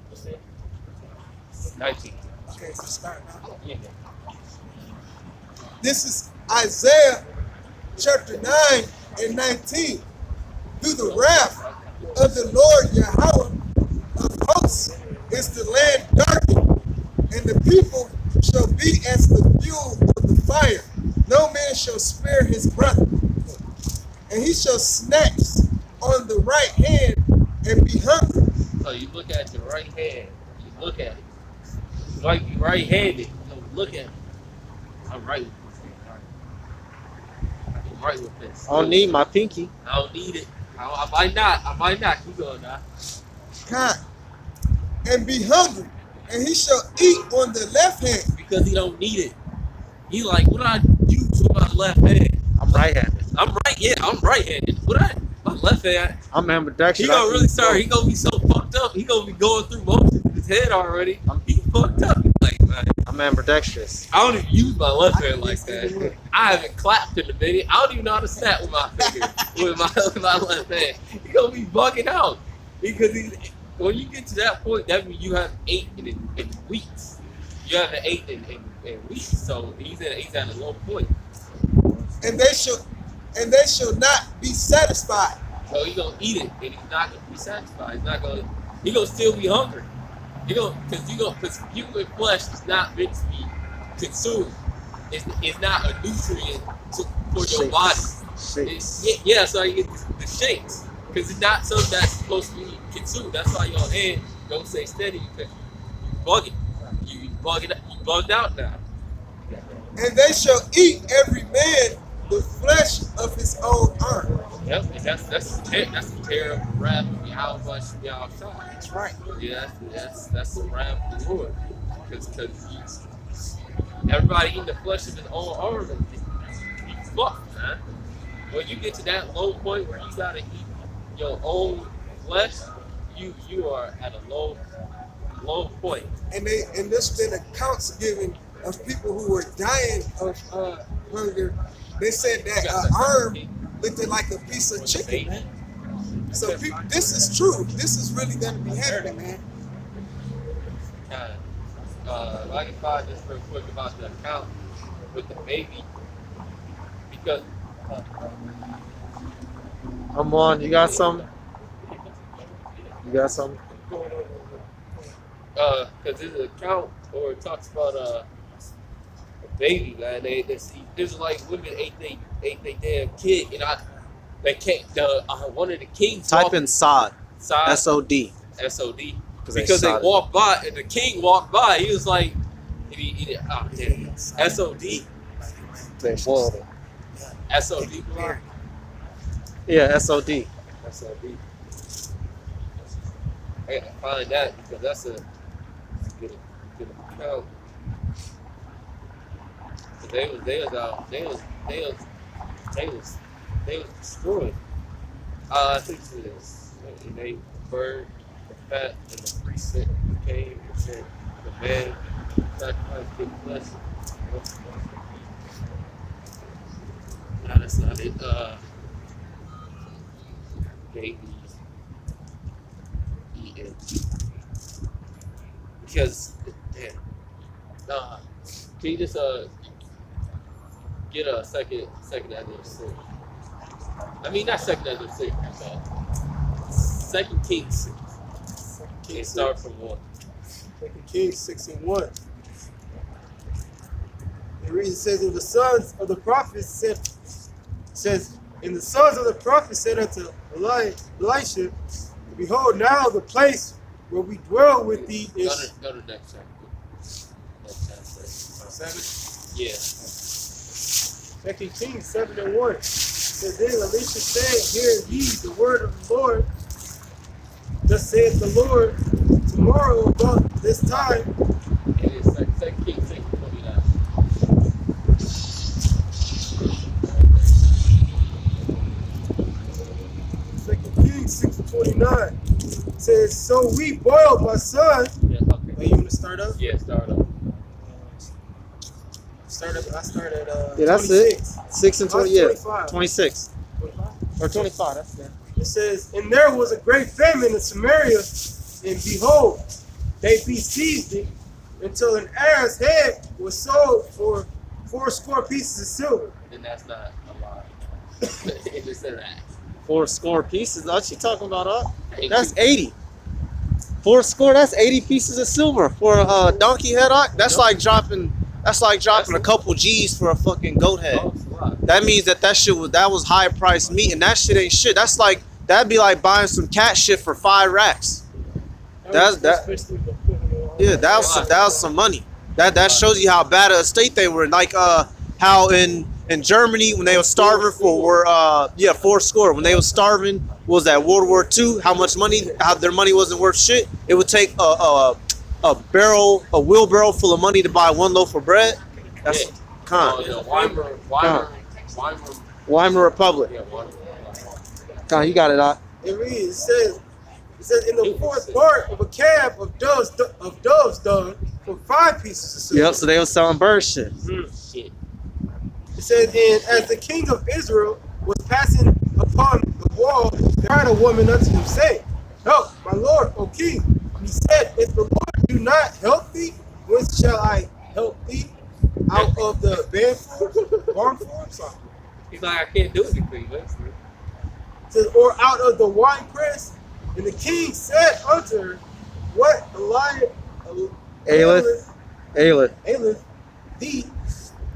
[SPEAKER 3] what's that? 19.
[SPEAKER 4] Okay, so start now.
[SPEAKER 3] Yeah.
[SPEAKER 4] This is Isaiah chapter 9 and 19. Through the wrath of the Lord Yahweh of hosts is the land darkened, and the people shall be as the fuel of the fire. No man shall spare his brother, and he shall snatch on the right hand and be hungry.
[SPEAKER 3] So you look at the right hand, you look at it. You might be right-handed, so look at it. I'm right with this hand. I'm right with this.
[SPEAKER 6] I don't need my pinky.
[SPEAKER 3] I don't need it. I might not. Keep going now.
[SPEAKER 4] Kind, and be hungry, and he shall eat on the left hand.
[SPEAKER 3] Because he don't need it. He like, what do I use with my left hand?
[SPEAKER 6] I'm right-handed.
[SPEAKER 3] I'm right-handed. My left hand.
[SPEAKER 6] I'm ambidextrous.
[SPEAKER 3] He gonna really start. He gonna be so fucked up. He gonna be going through motions in his head already. He fucked up. Like, man,
[SPEAKER 6] I'm ambidextrous.
[SPEAKER 3] I don't even use my left hand like that. I haven't clapped in a minute. I don't even know how to snap with my finger with my left hand. He gonna be bugging out because when you get to that point, that means you have 8 in weeks. You have an 8 in weeks. So he's at a low point.
[SPEAKER 4] And they shall not be satisfied.
[SPEAKER 3] So he's gonna eat it, and he's not gonna be satisfied. He's gonna still be hungry. Because human flesh is not meant to be consumed. It's not a nutrient for your body. So you get the shakes, because it's not something that's supposed to be consumed. That's why your hand don't stay steady, because you bugging. You bugged out now.
[SPEAKER 4] And they shall eat every man the flesh of his own arm.
[SPEAKER 3] Yep, and that's the terror of the wrath of Yahweh should be outside.
[SPEAKER 4] That's right.
[SPEAKER 3] Yeah, that's the wrath of the Lord. Because everybody eating the flesh of his own arm, he's fucked, man. When you get to that low point where you gotta eat your own flesh, you are at a low point.
[SPEAKER 4] And there's been accounts given of people who were dying of hunger. They said that arm looked like a piece of chicken, man. So people, this is true. This is really going to be happening, man.
[SPEAKER 3] I can find this real quick about the account with the baby. Because
[SPEAKER 6] I'm on. You got something? You got something?
[SPEAKER 3] Because there's an account where it talks about a baby, man. There's like women ate they damn kid, and one of the kings.
[SPEAKER 6] Type in Sod. S-O-D.
[SPEAKER 3] S-O-D. Because they walked by, and the king walked by. He was like, S-O-D. S-O-D.
[SPEAKER 6] Yeah, S-O-D.
[SPEAKER 3] S-O-D. I gotta find that because that's a good account. They was destroyed. I think it is. They burned the fat, and the priest came and said, "The man sacrificed his flesh." No, that's not it. Babies eating because, man. Can you just get a second Ezra 6? I mean, not second Ezra 6, but Second Kings 6. Kings start from 1.
[SPEAKER 5] 2 Kings 6 and 1. The reason says, and the sons of the prophets said unto Elisha, behold, now the place where we dwell with thee is.
[SPEAKER 3] Go to the next chapter. Yeah.
[SPEAKER 5] 2 Kings 7 and 1. And then Elisha said, hear ye the word of the Lord. Thus saith the Lord, tomorrow about this time.
[SPEAKER 3] It is 2 Kings 6 and 29.
[SPEAKER 5] 2 Kings 6 and 29. Says, so we boiled my son.
[SPEAKER 3] Yeah, okay.
[SPEAKER 5] Hey, you want to start up?
[SPEAKER 3] Yeah, start up.
[SPEAKER 5] I started
[SPEAKER 6] Yeah, that's
[SPEAKER 5] 26.
[SPEAKER 6] it. 6 and 20.
[SPEAKER 5] I was
[SPEAKER 6] Yeah,
[SPEAKER 5] 25.
[SPEAKER 6] 26
[SPEAKER 5] 25?
[SPEAKER 6] or 25. That's it.
[SPEAKER 5] It says, and there was a great famine in Samaria, and behold, they besieged it until an ass head was sold for 80 pieces of silver.
[SPEAKER 3] Then that's not a lot. It just said that.
[SPEAKER 6] 80 pieces. What you talking about? That's 80. 80, that's 80 pieces of silver for a donkey head. That's like dropping. That's like dropping a couple G's for a fucking goat head. That means that shit was high priced meat, and that shit ain't shit. That'd be like buying some cat shit for 5 racks. Yeah, that was some money. That shows you how bad a state they were in. Like how in Germany when they were starving for 40. When they were starving, what was that World War II? How much money? How their money wasn't worth shit. It would take a wheelbarrow full of money to buy 1 loaf of bread. That's Weimar Republic. Con, you got it out.
[SPEAKER 5] It reads, it says in the 4th part of a cab of doves dung for 5 pieces of silver.
[SPEAKER 6] Yep, so they were selling bird shit.
[SPEAKER 3] Shit.
[SPEAKER 5] It says, and as the king of Israel was passing upon the wall, there cried a woman unto him, saying, help, my lord, O king. And he said, if the Lord do not help thee, whence shall I help thee? Out of the barn floor?
[SPEAKER 3] He's like, I can't do anything.
[SPEAKER 5] It says, or out of the wine press. And the king said unto her, what aileth thee?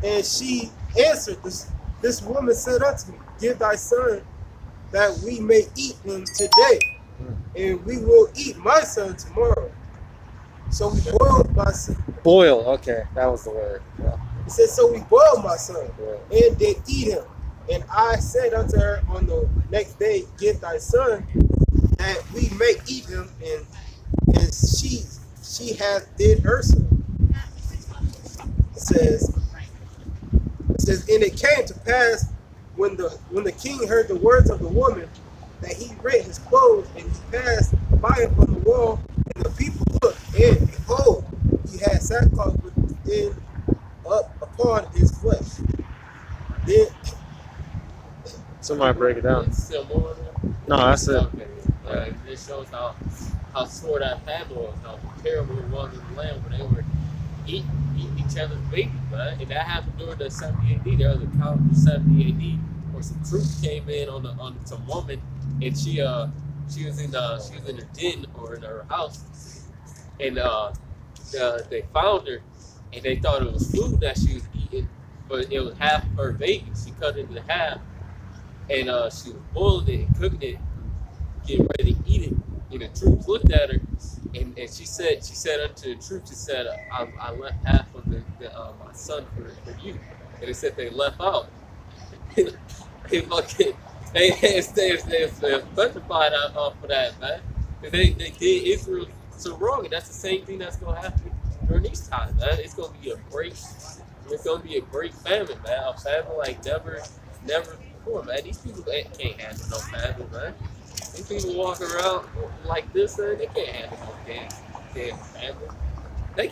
[SPEAKER 5] And she answered, this woman said unto me, give thy son that we may eat him today, and we will eat my son tomorrow. So we boiled my son.
[SPEAKER 6] Boil, okay, that was the word. Yeah.
[SPEAKER 5] It says, so we boiled my son, and did eat him. And I said unto her on the next day, give thy son that we may eat him, and she hath did her son. It says, and it came to pass when the king heard the words of the woman, that he rent his clothes, and he passed by upon the wall, and the people looked, and behold, he had sackcloth within up upon his flesh. Then
[SPEAKER 6] somebody break it down.
[SPEAKER 3] Still more of that?
[SPEAKER 6] No, that's it.
[SPEAKER 3] Okay. This shows how sore that family was, how terrible it was in the land when they were eating each other's babies, man. And that happened during the 70 AD. There was a calendar 70 AD where some troops came in on some woman, and she was in her den or in her house, and they found her, and they thought it was food that she was eating, but it was half of her baby. She cut it in half, and she was boiling it and cooking it, getting ready to eat it. And the troops looked at her, and she said unto the troops, she said, I left half of my son for you. And they said they left out. They specified off of that, man. They did Israel so wrong, and that's the same thing that's gonna happen during these times, man. It's gonna be a great famine, man. A famine like never before, man. These people can't handle no famine, man. These people walk around like this, man, they can't handle no damn famine. They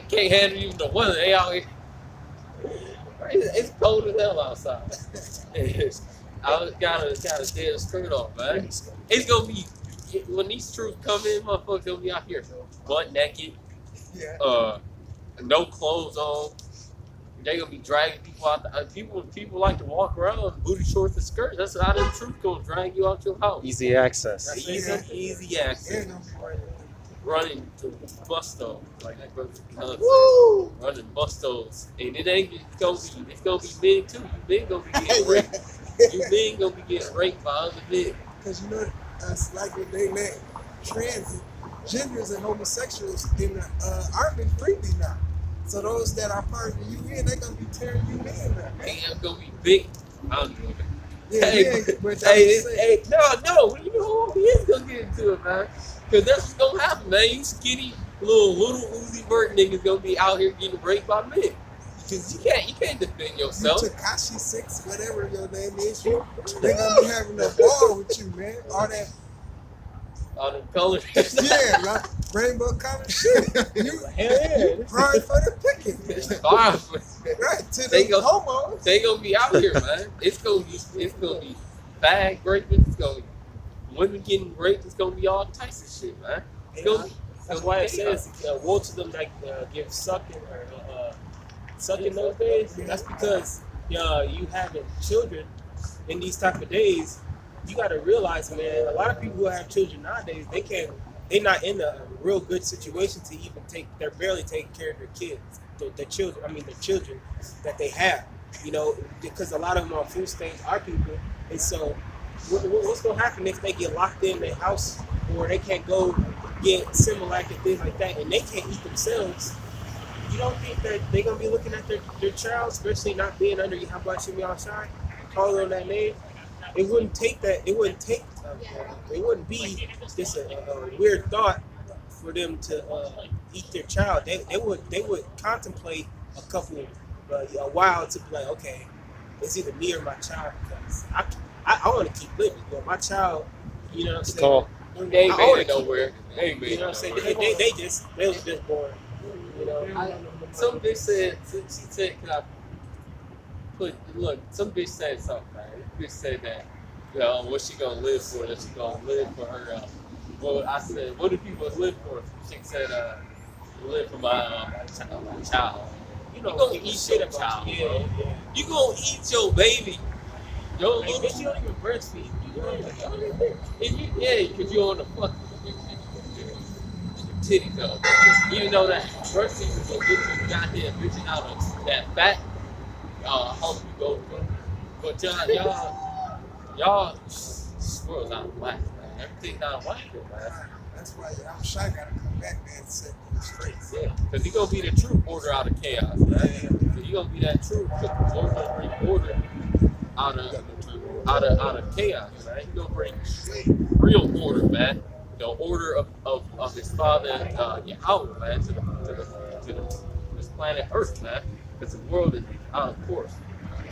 [SPEAKER 3] can't handle even the weather. They out here. It's cold as hell outside. I got a damn skirt on, man. It's gonna be when these troops come in, motherfuckers gonna be out here butt naked, no clothes on. They gonna be dragging people out. People like to walk around in booty shorts and skirts. That's how them troops gonna drag you out your house.
[SPEAKER 6] Easy access.
[SPEAKER 3] Easy access. Running to bustos, like that brother running bustos, and it's gonna be men too. You men gonna be getting raped. You men gonna be getting raped by other men.
[SPEAKER 4] Because you know, that's like when they let transgenders and homosexuals in the army freely now. So those that are part of the UN, they're gonna be tearing you in now.
[SPEAKER 3] It's gonna be big. I don't know.
[SPEAKER 4] Yeah,
[SPEAKER 3] No, you know who he is gonna get into it, man. Cause that's what's gonna happen, man. You skinny little Uzi Vert niggas gonna be out here getting raped by men. Cause you can't defend yourself.
[SPEAKER 4] Takashi 6, whatever your name is, they gonna be having a ball with you, man. All that.
[SPEAKER 3] all the colors.
[SPEAKER 4] Yeah, like rainbow color shit. You prime for the picking.
[SPEAKER 3] Fine.
[SPEAKER 4] Right, to
[SPEAKER 3] They
[SPEAKER 4] the
[SPEAKER 3] go-
[SPEAKER 4] homos.
[SPEAKER 3] They gonna be out here, man. It's gonna be bag raping. It's gonna be women getting raped. It's gonna be all types of shit, man. It's gonna be,
[SPEAKER 2] That's why it says most of them like give sucking or sucking those days. That's because you having children in these type of days. You got to realize, man, a lot of people who have children nowadays, they're not in a real good situation to even they're barely taking care of their kids, the children that they have, you know, because a lot of them on food stamps are people. And so what's going to happen if they get locked in their house or they can't go get Similac and things like that and they can't eat themselves? You don't think that they're going to be looking at their child, especially not being under Yahabashimi outside, calling on that name? It wouldn't take that. It wouldn't be just a weird thought for them to eat their child. They would contemplate a while to be like, okay, it's either me or my child because I want to keep living. You know, my child, you know what I'm saying?
[SPEAKER 3] They ain't made it nowhere. They ain't made
[SPEAKER 2] You know what I'm saying? They was just born. You know.
[SPEAKER 3] Some bitch said, she said, can I look, some bitch said something, man. This bitch said that, you know, what she gonna live for, that she gonna live for her, well, I said, what do people live for? She said, live for my child. You gonna eat your child, bro. You gonna eat your baby. Yo,
[SPEAKER 2] Like, bitch, you don't even breastfeed.
[SPEAKER 3] Because you on the fucking titties though. Even though that breastfeeding will get you goddamn bitching out of that fat hump you go through. But y'all squirrels out of whack, man. Everything's out of whack, man.
[SPEAKER 4] That's why I'm shy gotta come back, man, and set things straight.
[SPEAKER 3] Yeah, because he gonna be the true order out of chaos, man. So you gonna be that true order out of chaos, man. He gonna bring real order, man. The order of his father, Yahweh, man, to this planet Earth, man. Because the world is out of course.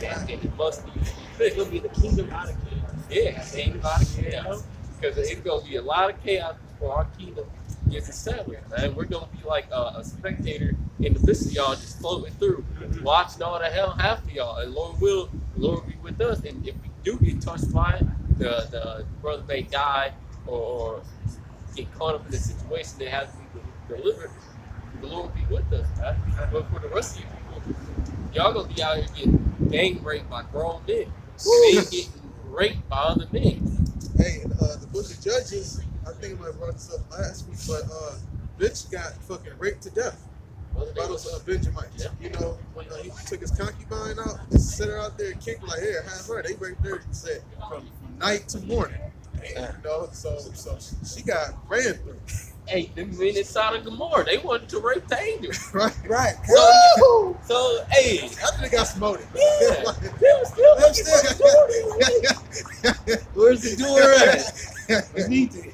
[SPEAKER 3] And it must be fixed.
[SPEAKER 2] It'll be the kingdom out of chaos.
[SPEAKER 3] Yeah, kingdom out of chaos. Because it's gonna be a lot of chaos before our kingdom gets established, man. We're gonna be like a spectator in the midst of y'all just floating through, watching all the hell happen to y'all. And Lord be with us. And if we do get touched by it, the brother may die or get caught up in the situation that has to be delivered. The Lord be with us, man. But for the rest of you people, y'all gonna be out here getting gang raped by grown men. They getting raped by other men.
[SPEAKER 7] Hey, the book of Judges, I think I might have brought this up last week, but bitch got fucking raped to death by those Benjamites.
[SPEAKER 3] Yeah.
[SPEAKER 7] You know, when he took his concubine out, just set her out there and kicked her like, here, have her. They raped her, and said, from night to morning. You know, so she got ran through.
[SPEAKER 3] Hey, them men in Sodom and Gomorrah, they wanted to rape the angels.
[SPEAKER 4] Right.
[SPEAKER 3] So hey,
[SPEAKER 7] After they got smoted.
[SPEAKER 3] Yeah.
[SPEAKER 6] Where's the door at? We need to.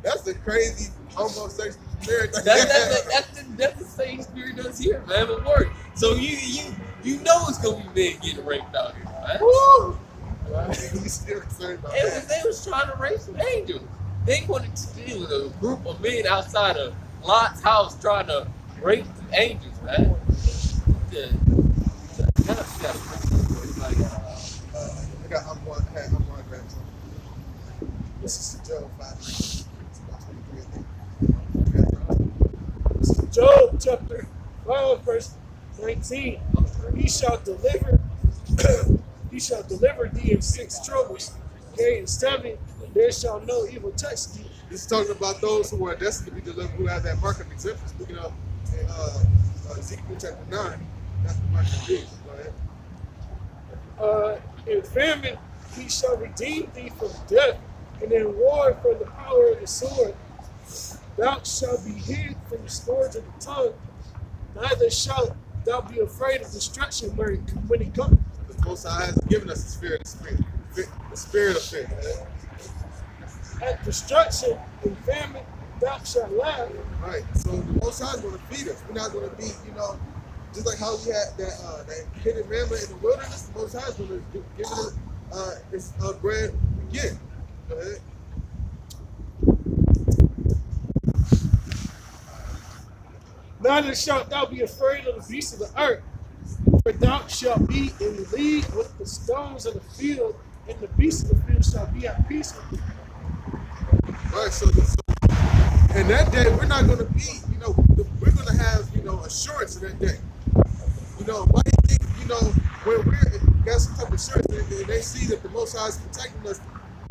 [SPEAKER 7] That's the crazy homosexual marriage.
[SPEAKER 3] that's the same spirit that's here, man. It work. So you know it's gonna be men getting raped out here, man.
[SPEAKER 7] Woo! You still concerned about that?
[SPEAKER 3] They was trying to rape some angels. They wanted to deal with a group of men outside of Lot's house trying to rape the angels, man.
[SPEAKER 7] I'm one grandson. This is Job 5. It's about 23, I think.
[SPEAKER 1] This is Job chapter 5, verse 19. He shall deliver thee in 6 troubles. Yea, in 7, there shall no evil touch thee.
[SPEAKER 7] This is talking about those who are destined to be delivered, who have that mark of exemption. Speaking of Ezekiel chapter 9, that's the mark of beast. Go ahead.
[SPEAKER 1] In famine, he shall redeem thee from death, and in war from the power of the sword. Thou shalt be hid from the scourge of the tongue, neither shalt thou be afraid of destruction when it comes.
[SPEAKER 7] The Most High has given us the spirit of fear.
[SPEAKER 1] At destruction and famine, thou shalt laugh.
[SPEAKER 7] Right. So the Most High is going to feed us. We're not going to be, just like how we had that hidden manna in the wilderness. The Most High is going to give us this bread again. Go ahead.
[SPEAKER 1] Neither shalt thou be afraid of the beasts of the earth, for thou shalt be in league with the stones of the field, and the beasts of the field shall be at peace with thee.
[SPEAKER 7] Right, so and that day we're not going to be, we're going to have, assurance in that day. Why do you think, when we're got some type of assurance and they see that the Most High is protecting us,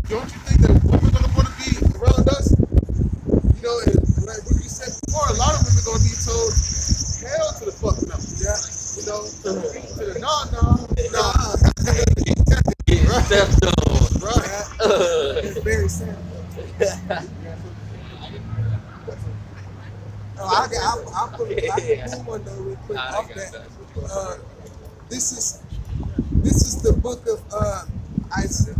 [SPEAKER 7] don't you think that women are going to want to be around us? And like what you said before, a lot of women are going to be told, hell to the fuck no. Yeah. To the nah.
[SPEAKER 3] Get stepped on.
[SPEAKER 7] Right.
[SPEAKER 4] It's very sad. I'll put one though real quick off that. This is the book of Isaiah.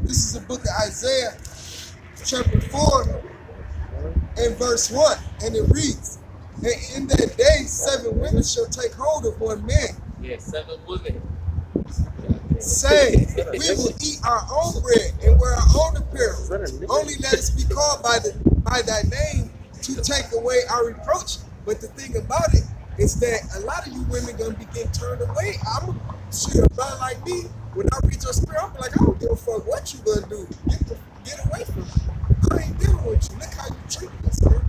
[SPEAKER 4] This is the book of Isaiah, chapter 4, and verse 1, and it reads, "And in that day 7 women shall take hold of one man."
[SPEAKER 3] Yeah, 7 women.
[SPEAKER 4] Say, we will eat our own bread and wear our own apparel. Only let us be called by thy name to take away our reproach. But the thing about it is that a lot of you women gonna be getting turned away. I'm about like me. When I read your spirit, I'm like, I don't give a fuck what you gonna do. Get away from me. I ain't dealing with you. Look how you treat us, man.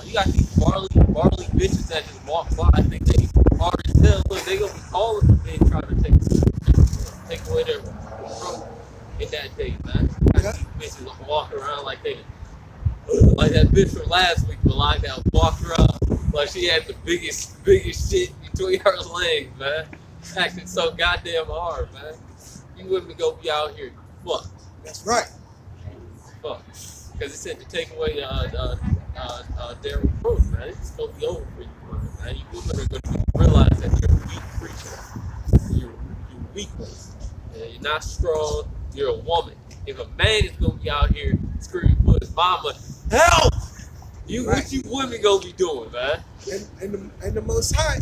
[SPEAKER 3] You got these barley bitches that just walk by. I think they hard as hell. Look, they gonna be calling for men trying to take away their throat in that day, man.
[SPEAKER 4] Yeah.
[SPEAKER 3] These bitches walk around like like that bitch from last week, Malika, walked around like she had the biggest shit between her legs, man. Acting so goddamn hard, man. You wouldn't go be out here fucked.
[SPEAKER 4] That's right.
[SPEAKER 3] Fuck. Because it said to take away their reproach, man. It's gonna be over for you, man. You women are gonna realize that you're weak creatures. You're weak. You're not strong. You're a woman. If a man is gonna be out here screaming for his mama, help! What you women gonna be doing, man?
[SPEAKER 4] And the Most High,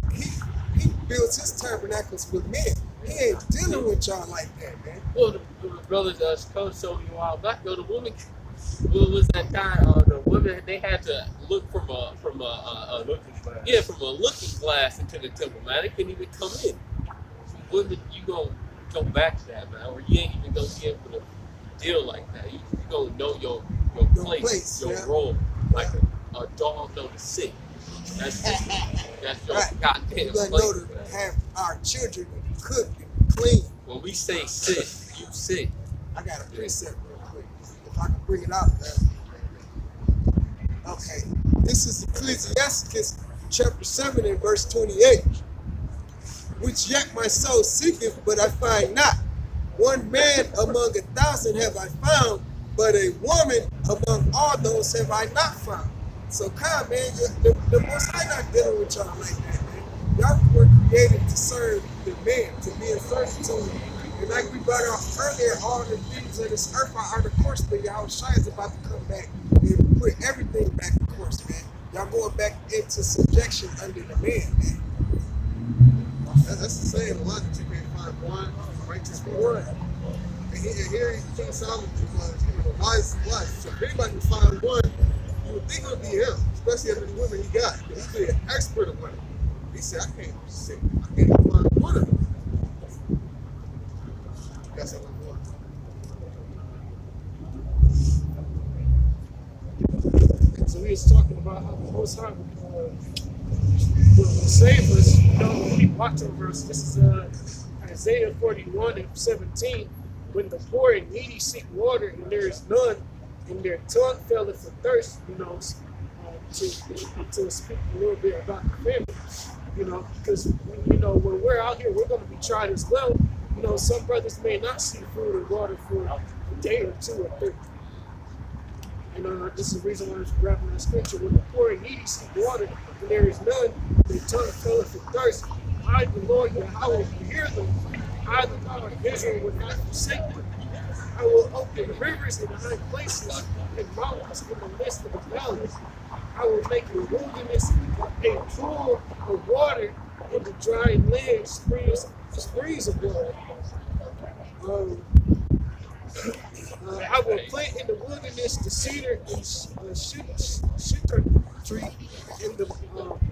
[SPEAKER 4] he builds his tabernacles with men. He ain't dealing with y'all like that, man.
[SPEAKER 3] Well, the brothers coach showed me a while back ago. The women, what was that time? The women, they had to look from a looking glass. Yeah, from a looking glass into the temple, man. They couldn't even come in. Women, you gonna go back to that, man, or you ain't even gonna be able to deal like that. You gonna know your place, your role, like a dog know to sit. That's your
[SPEAKER 4] Right.
[SPEAKER 3] goddamn
[SPEAKER 4] You
[SPEAKER 3] place.
[SPEAKER 4] know to have our children cook and clean.
[SPEAKER 3] When we say sit, you sit.
[SPEAKER 4] I got a precept real quick. If I can bring it out there. Okay. This is Ecclesiastes chapter 7 and verse 28. Which yet my soul seeketh, but I find not. One man among 1,000 have I found, but a woman among all those have I not found. So come, man, the Most High not dealing with y'all like that, man. Y'all were created to serve the man, to be in service to him. And like we brought out earlier, all the things of this earth are out of course, but y'all Shai is about to come back and put everything back in course, man. Y'all going back into subjection under the man, man.
[SPEAKER 7] That's the same one that you can't find one righteous one. And here King Solomon was the wisest wife. So if anybody can find one, you would think it would be him, especially after the women he got. He's an expert of women. He said, I can't even find one of them. That's how it was.
[SPEAKER 1] So he was talking about how the Most High will save us. Keep watching verse. This is Isaiah 41 and 17. When the poor and needy seek water and there is none, and their tongue faileth for thirst, to speak a little bit about the family, because when we're out here, we're going to be tried as well. Some brothers may not see food or water for a day or 2 or 3. This is the reason why I'm grabbing that scripture. When the poor and needy seek water, and there is none, their tongue faileth for thirst. I, the Lord Yahweh, will hear them. I, the God of Israel, will not forsake them. I will open rivers in the high places and mountains in the midst of the valleys. I will make the wilderness a pool of water, and the dry land springs of water. I I will plant in the wilderness the cedar and shitter tree and the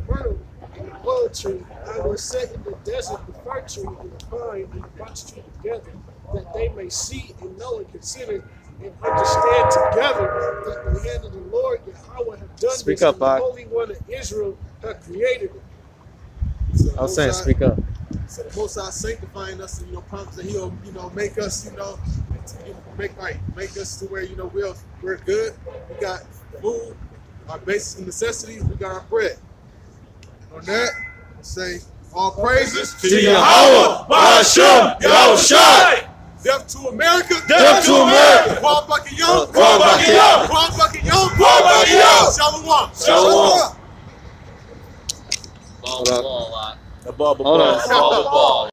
[SPEAKER 1] myrtle and the olive tree. I will set in the desert the fir tree and the pine and the box tree together, that they may see and know and consider and understand together that the hand of the Lord Yahweh have done
[SPEAKER 6] Speak
[SPEAKER 1] this,
[SPEAKER 6] up,
[SPEAKER 1] and the
[SPEAKER 6] Bach.
[SPEAKER 1] Holy One of Israel have created it.
[SPEAKER 6] I was saying, speak up.
[SPEAKER 7] So the Most High sanctifying us, and promise that He'll, make us, make us to where we're good. We got food, our basic necessities. We got our bread. And on that, I say all praises
[SPEAKER 8] To Yahweh, Ba'ashem, Yahushai.
[SPEAKER 7] Death to America.
[SPEAKER 8] Death to America.
[SPEAKER 7] Kwam Bucky Young.
[SPEAKER 8] Kwam Bucky Young.
[SPEAKER 7] Kwam Bucky Young.
[SPEAKER 8] Kwam Bucky Young.
[SPEAKER 7] Shalom.
[SPEAKER 6] Shalom.
[SPEAKER 3] Ball,
[SPEAKER 6] up?
[SPEAKER 3] ball,
[SPEAKER 8] The ball,
[SPEAKER 6] Hold on.
[SPEAKER 3] ball, ball.